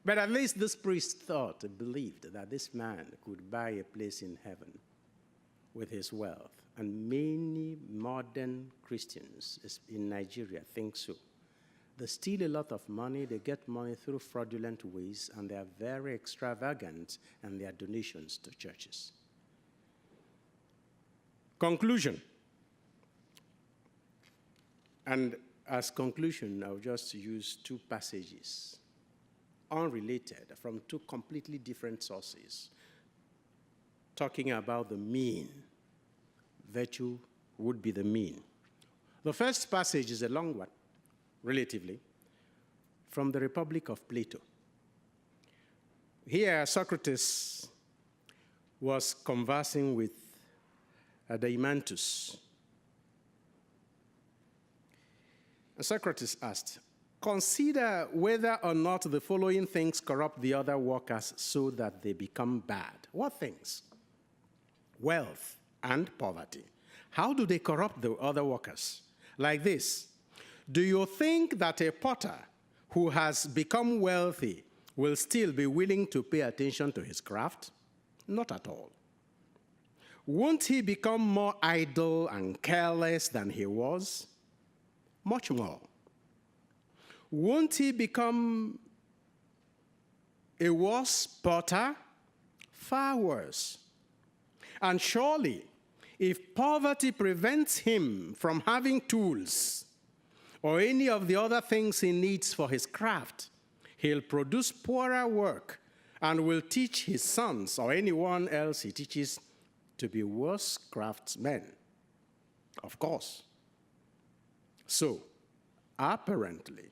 But at least this priest believed that this man could buy a place in heaven with his wealth. And many modern Christians in Nigeria think so. They steal a lot of money, they get money through fraudulent ways, and they are very extravagant in their donations to churches. Conclusion. And as conclusion, I'll just use two passages, unrelated, from two completely different sources, talking about the mean. Virtue would be the mean. The first passage is a long one, relatively, from the Republic of Plato. Here, Socrates was conversing with Diamantus. And Socrates asked, "Consider whether or not the following things corrupt the other workers so that they become bad." What things? Wealth and poverty. How do they corrupt the other workers? Like this: do you think that a potter who has become wealthy will still be willing to pay attention to his craft? Not at all. Won't he become more idle and careless than he was? Much more. Won't he become a worse potter? Far worse. And surely, if poverty prevents him from having tools or any of the other things he needs for his craft, he'll produce poorer work and will teach his sons or anyone else he teaches to be worse craftsmen. Of course. So, apparently,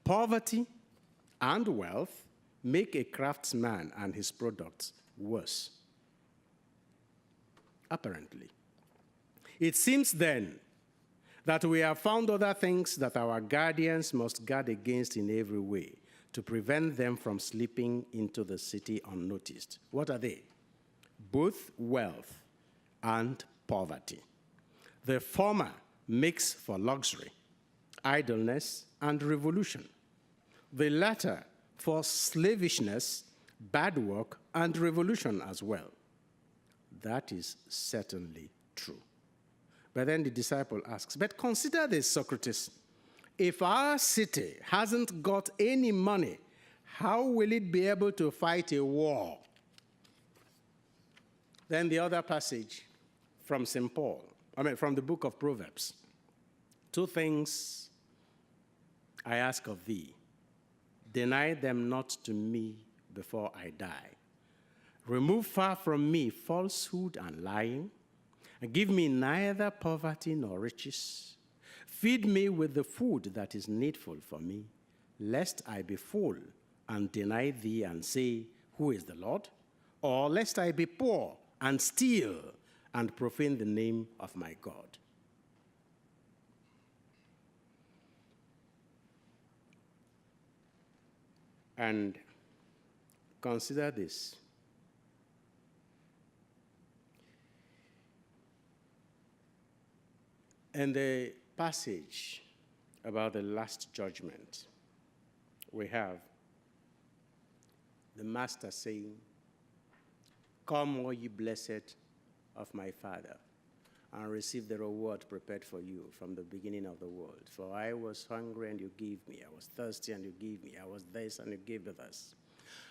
poverty and wealth make a craftsman and his products worse. Apparently. It seems then that we have found other things that our guardians must guard against in every way to prevent them from slipping into the city unnoticed. What are they? Both wealth and poverty. The former makes for luxury, idleness, and revolution. The latter for slavishness, bad work, and revolution as well. That is certainly true. But then the disciple asks, "But consider this, Socrates. If our city hasn't got any money, how will it be able to fight a war?" Then the other passage from from the book of Proverbs. "Two things I ask of thee. Deny them not to me before I die. Remove far from me falsehood and lying. And give me neither poverty nor riches. Feed me with the food that is needful for me, lest I be full and deny thee and say, 'Who is the Lord?' Or lest I be poor and steal and profane the name of my God." And consider this. In the passage about the last judgment, we have the master saying, "Come, all ye blessed of my Father, and receive the reward prepared for you from the beginning of the world. For I was hungry, and you gave me. I was thirsty, and you gave me. I was this, and you gave me this."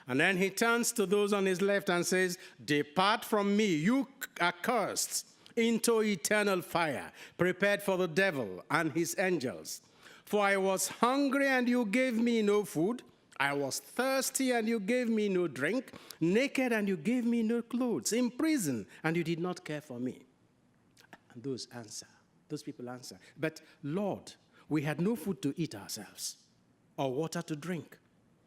And then he turns to those on his left and says, "Depart from me, you accursed, into eternal fire, prepared for the devil and his angels. For I was hungry, and you gave me no food. I was thirsty, and you gave me no drink. Naked, and you gave me no clothes. In prison, and you did not care for me." And those people answer, "But Lord, we had no food to eat ourselves, or water to drink.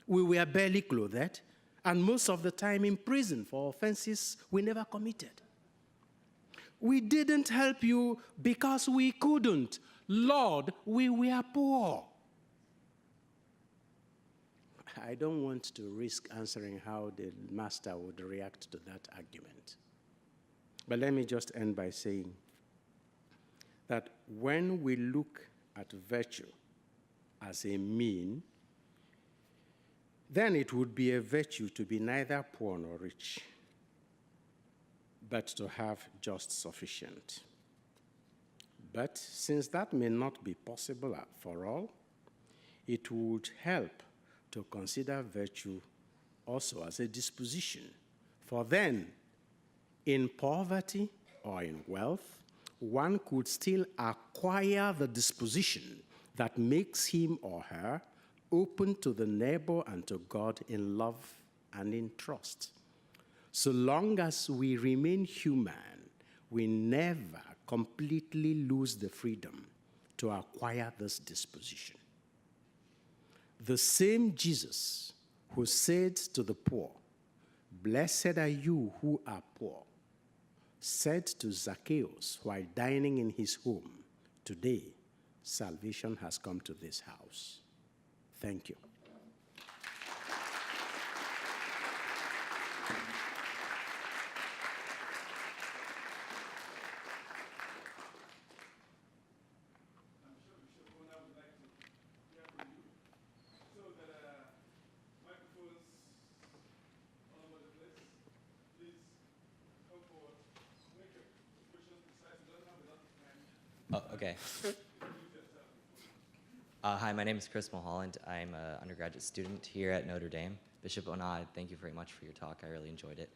We were barely clothed, and most of the time in prison for offenses we never committed. We didn't help you because we couldn't. Lord, we were poor." I don't want to risk answering how the master would react to that argument. But let me just end by saying that when we look at virtue as a mean, then it would be a virtue to be neither poor nor rich, but to have just sufficient. But since that may not be possible for all, it would help to consider virtue also as a disposition. For then, in poverty or in wealth, one could still acquire the disposition that makes him or her open to the neighbor and to God in love and in trust. So long as we remain human, we never completely lose the freedom to acquire this disposition. The same Jesus who said to the poor, "Blessed are you who are poor," said to Zacchaeus while dining in his home, "Today, salvation has come to this house." Thank you. Oh, okay. Hi, my name is Chris Mulholland. I'm an undergraduate student here at Notre Dame. Bishop Onah, thank you very much for your talk. I really enjoyed it.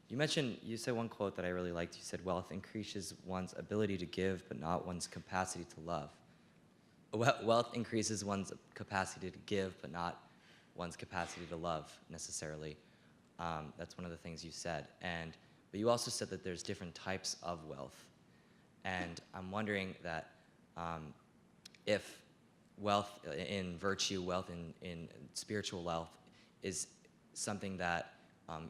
You said one quote that I really liked. You said, "Wealth increases one's ability to give, but not one's capacity to love." Wealth increases one's capacity to give, but not one's capacity to love, necessarily. That's one of the things you said. But you also said that there's different types of wealth. And I'm wondering that if wealth in virtue, wealth in spiritual wealth is something that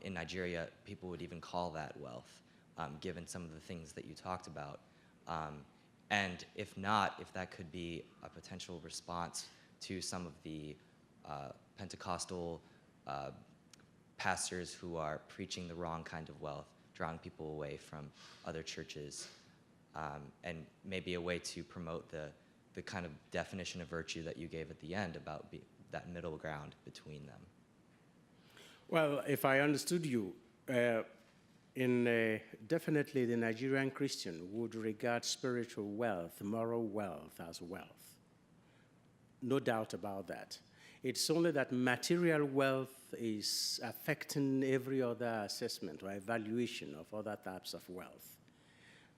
in Nigeria people would even call that wealth, given some of the things that you talked about. And if not, if that could be a potential response to some of the Pentecostal pastors who are preaching the wrong kind of wealth, drawing people away from other churches. And maybe a way to promote the kind of definition of virtue that you gave at the end about that middle ground between them. Well, if I understood you, definitely the Nigerian Christian would regard spiritual wealth, moral wealth as wealth. No doubt about that. It's only that material wealth is affecting every other assessment or evaluation of other types of wealth.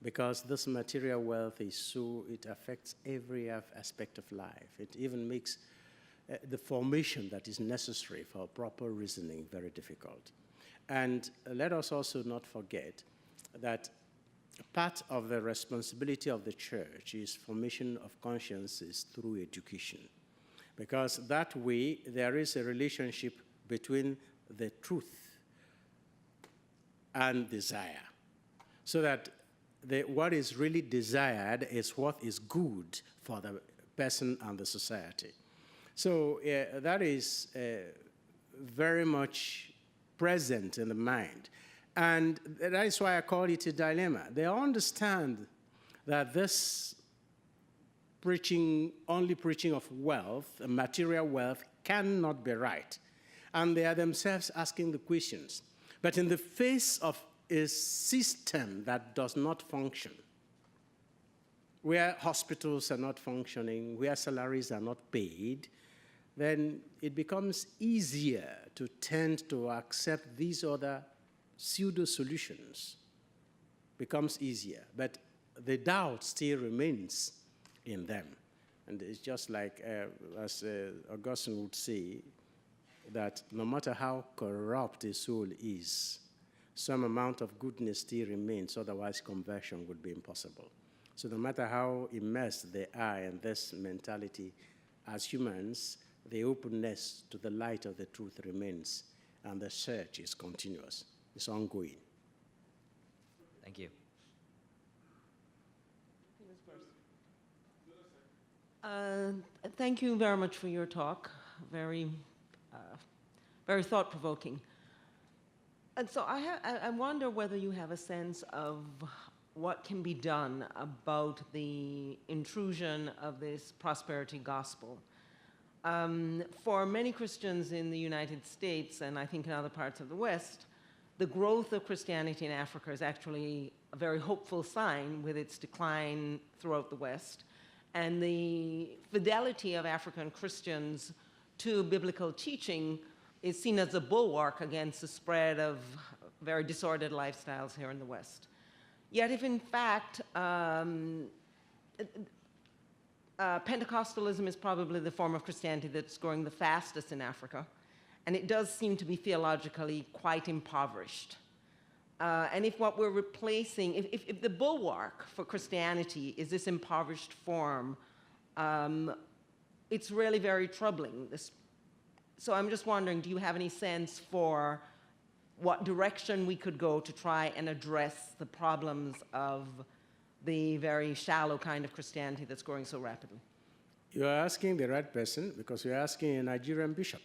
Because this material wealth it affects every aspect of life. It even makes the formation that is necessary for proper reasoning very difficult. And let us also not forget that part of the responsibility of the church is formation of consciences through education. Because that way, there is a relationship between the truth and desire. So that what is really desired is what is good for the person and the society. So that is very much present in the mind. And that is why I call it a dilemma. They understand that this only preaching of wealth, material wealth, cannot be right. And they are themselves asking the questions. But in the face of a system that does not function, where hospitals are not functioning, where salaries are not paid, then it becomes easier to tend to accept these other pseudo-solutions. Becomes easier, but the doubt still remains in them. And it's just like, as Augustine would say, that no matter how corrupt a soul is, some amount of goodness still remains, otherwise conversion would be impossible. So no matter how immersed they are in this mentality, as humans, the openness to the light of the truth remains, and the search is continuous. It's ongoing. Thank you. Thank you very much for your talk. Very thought-provoking. And so I wonder whether you have a sense of what can be done about the intrusion of this prosperity gospel. For many Christians in the United States, and I think in other parts of the West, the growth of Christianity in Africa is actually a very hopeful sign with its decline throughout the West. And the fidelity of African Christians to biblical teaching is seen as a bulwark against the spread of very disordered lifestyles here in the West. Yet if in fact, Pentecostalism is probably the form of Christianity that's growing the fastest in Africa, and it does seem to be theologically quite impoverished. And if what we're replacing, if the bulwark for Christianity is this impoverished form, it's really very troubling. So I'm just wondering, do you have any sense for what direction we could go to try and address the problems of the very shallow kind of Christianity that's growing so rapidly? You're asking the right person, because you're asking a Nigerian bishop.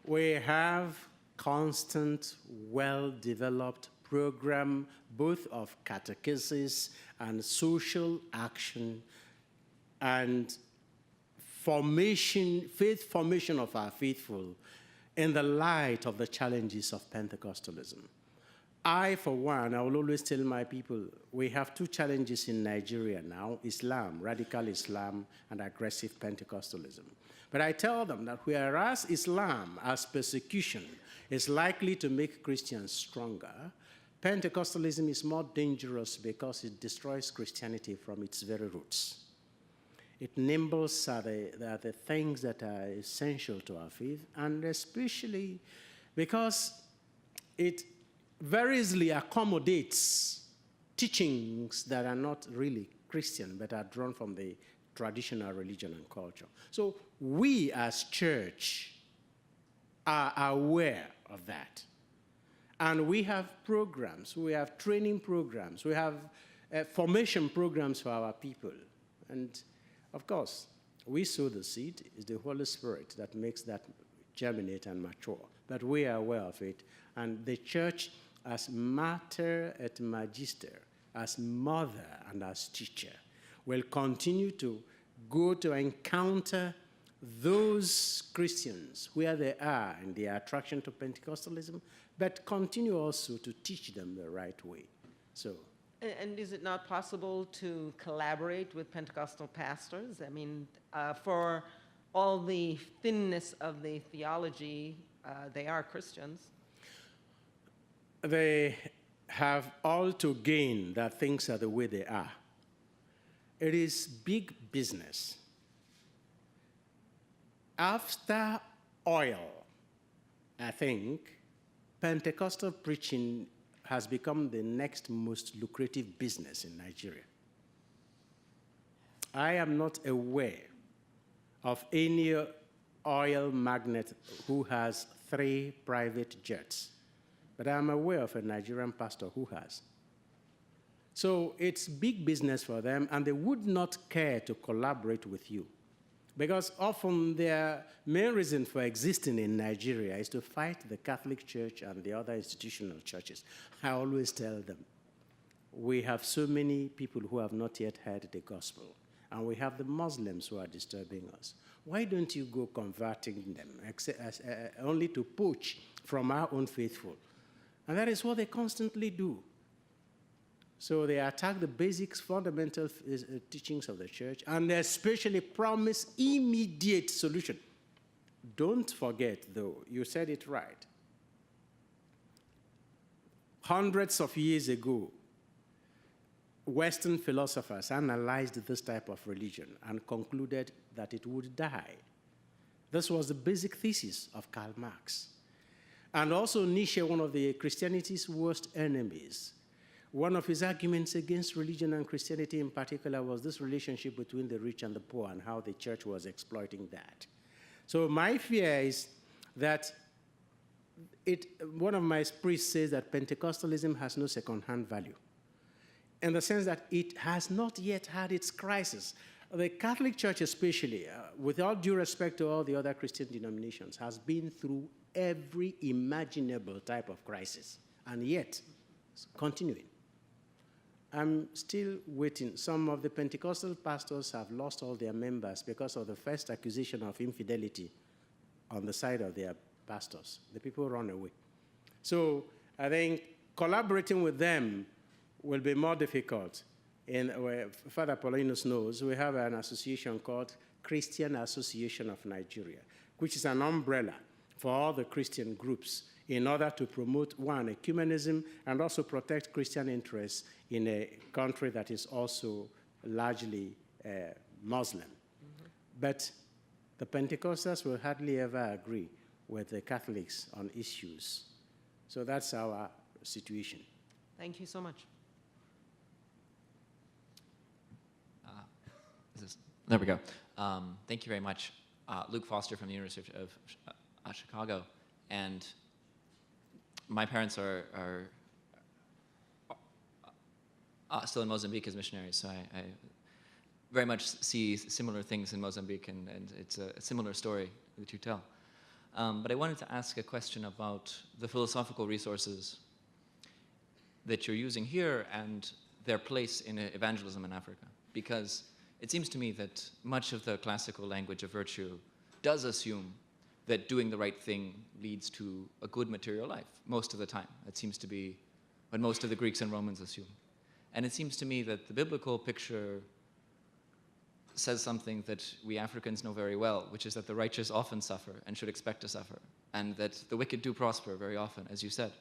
We have constant, well-developed program, both of catechesis and social action and formation, faith formation of our faithful in the light of the challenges of Pentecostalism. I, for one, I will always tell my people, we have two challenges in Nigeria now: Islam, radical Islam, and aggressive Pentecostalism. But I tell them that whereas Islam, as persecution, is likely to make Christians stronger, Pentecostalism is more dangerous because it destroys Christianity from its very roots. It nibbles at the things that are essential to our faith, and especially because it very easily accommodates teachings that are not really Christian, but are drawn from the traditional religion and culture. So we as church are aware of that. And we have programs, we have training programs, we have formation programs for our people. And of course, we sow the seed. It's the Holy Spirit that makes that germinate and mature. But we are aware of it. And the church, as mater et magister, as mother and as teacher, will continue to go to encounter those Christians where they are in their attraction to Pentecostalism, but continue also to teach them the right way. So. And is it not possible to collaborate with Pentecostal pastors? I mean, for all the thinness of the theology, they are Christians. They have all to gain that things are the way they are. It is big business. After oil, I think, Pentecostal preaching has become the next most lucrative business in Nigeria. I am not aware of any oil magnate who has 3 private jets, but I'm aware of a Nigerian pastor who has. So it's big business for them, and they would not care to collaborate with you, because often their main reason for existing in Nigeria is to fight the Catholic Church and the other institutional churches. I always tell them, we have so many people who have not yet heard the gospel, and we have the Muslims who are disturbing us. Why don't you go converting them, only to poach from our own faithful? And that is what they constantly do. So they attack the basics, fundamental teachings of the church, and they especially promise immediate solution. Don't forget, though, you said it right. Hundreds of years ago, Western philosophers analyzed this type of religion and concluded that it would die. This was the basic thesis of Karl Marx. And also Nietzsche, one of the Christianity's worst enemies, one of his arguments against religion and Christianity in particular was this relationship between the rich and the poor and how the church was exploiting that. So my fear is that one of my priests says that Pentecostalism has no second-hand value, in the sense that it has not yet had its crisis. The Catholic Church especially, with all due respect to all the other Christian denominations, has been through every imaginable type of crisis, and yet it's continuing. I'm still waiting. Some of the Pentecostal pastors have lost all their members because of the first accusation of infidelity on the side of their pastors. The people run away. So I think collaborating with them will be more difficult. And Father Paulinus knows we have an association called Christian Association of Nigeria, which is an umbrella for all the Christian groups in order to promote, one, ecumenism, and also protect Christian interests in a country that is also largely Muslim. Mm-hmm. But the Pentecostals will hardly ever agree with the Catholics on issues. So that's our situation. Thank you so much. There we go. Thank you very much. Luke Foster from the University of Chicago. And my parents are still in Mozambique as missionaries, so I very much see similar things in Mozambique, and it's a similar story that you tell. But I wanted to ask a question about the philosophical resources that you're using here and their place in evangelism in Africa. Because it seems to me that much of the classical language of virtue does assume that doing the right thing leads to a good material life, most of the time. It seems to be what most of the Greeks and Romans assume. And it seems to me that the biblical picture says something that we Africans know very well, which is that the righteous often suffer and should expect to suffer, and that the wicked do prosper very often, as you said.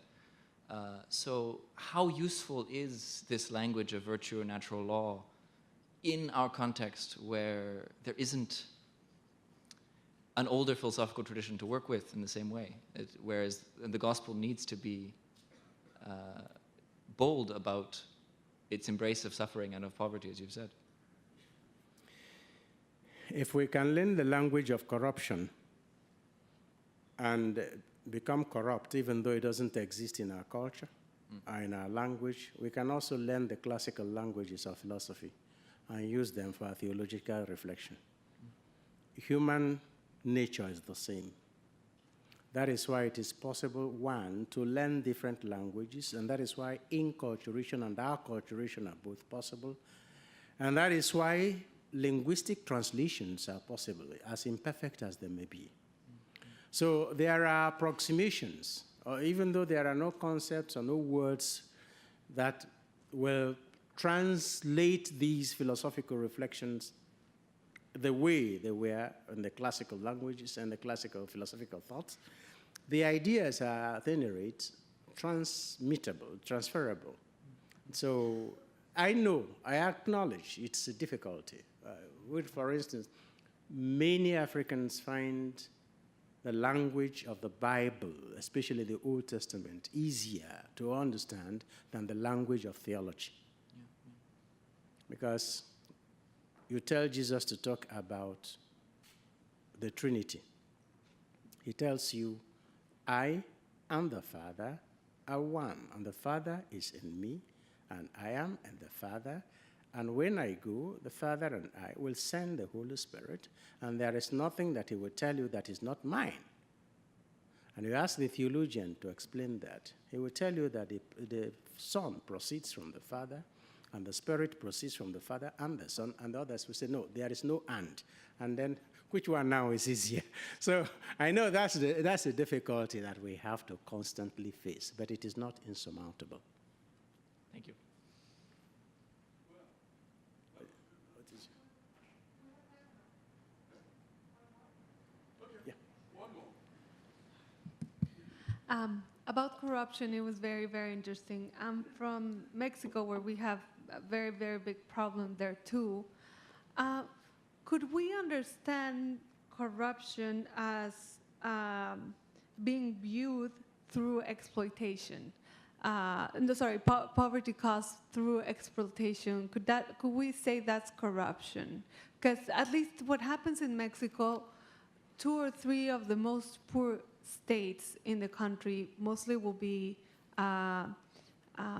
So how useful is this language of virtue and natural law in our context where there isn't an older philosophical tradition to work with in the same way, whereas the gospel needs to be bold about its embrace of suffering and of poverty, as you've said? If we can learn the language of corruption and become corrupt, even though it doesn't exist in our culture or in our language, we can also learn the classical languages of philosophy and use them for theological reflection. Human nature is the same. That is why it is possible, one, to learn different languages, and that is why inculturation and acculturation are both possible. And that is why linguistic translations are possible, as imperfect as they may be. So there are approximations, or even though there are no concepts or no words that will translate these philosophical reflections the way they were in the classical languages and the classical philosophical thoughts, the ideas are, at any rate, transmittable, transferable. So I know, I acknowledge it's a difficulty. For instance, many Africans find the language of the Bible, especially the Old Testament, easier to understand than the language of theology. Because you tell Jesus to talk about the Trinity. He tells you, I and the Father are one, and the Father is in me, and I am in the Father. And when I go, the Father and I will send the Holy Spirit, and there is nothing that he will tell you that is not mine. And you ask the theologian to explain that. He will tell you that the Son proceeds from the Father, and the Spirit proceeds from the Father and the Son, and the others will say, no, there is no and. And then, which one now is easier? So I know that's the difficulty that we have to constantly face, but it is not insurmountable. Thank you. About corruption, it was very, very interesting. I'm from Mexico, where we have a very, very big problem there too. Could we understand corruption as being viewed through exploitation? Poverty caused through exploitation. Could we say that's corruption? Because at least what happens in Mexico, 2 or 3 of the most poor states in the country mostly will be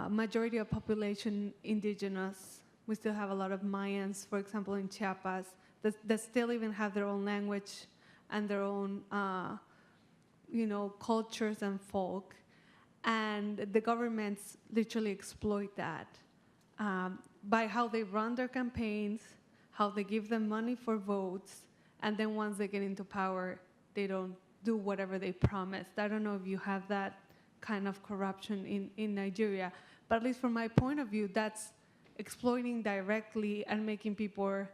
majority of population indigenous. We still have a lot of Mayans, for example, in Chiapas, that still even have their own language and their own, cultures and folk. And the governments literally exploit that by how they run their campaigns, how they give them money for votes, and then once they get into power, they don't do whatever they promised. I don't know if you have that kind of corruption in Nigeria. But at least from my point of view, that's exploiting directly and making people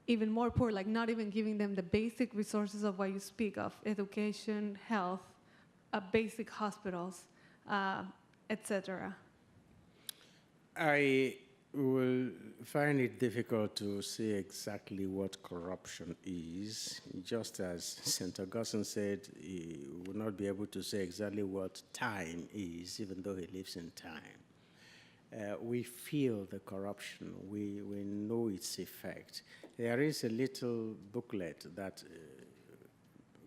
even more poor, like not even giving them the basic resources of what you speak of, education, health, basic hospitals, etc. I will find it difficult to say exactly what corruption is, just as St. Augustine said he would not be able to say exactly what time is, even though he lives in time. We feel the corruption, we know its effect. There is a little booklet that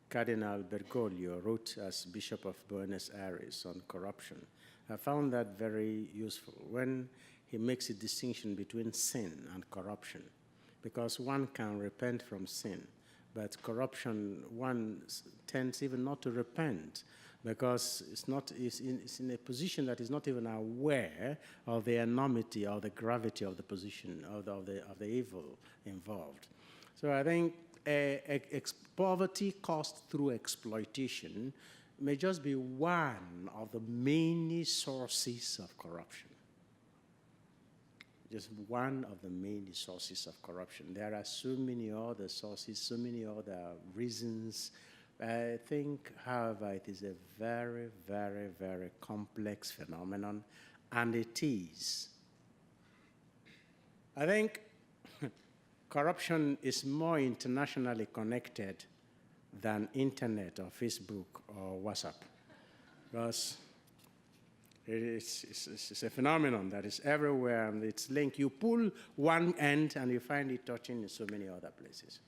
Cardinal Bergoglio wrote as Bishop of Buenos Aires on corruption. I found that very useful when he makes a distinction between sin and corruption, because one can repent from sin, but corruption, one tends even not to repent, because it's in a position that is not even aware of the enormity or the gravity of the position, of the evil involved. So I think poverty caused through exploitation may just be one of the many sources of corruption. Just one of the main sources of corruption. There are so many other sources, so many other reasons. I think, however, it is a very, very, very complex phenomenon, and it is. I think corruption is more internationally connected than internet or Facebook or WhatsApp, because it's a phenomenon that is everywhere, and it's linked. You pull one end and you find it touching in so many other places.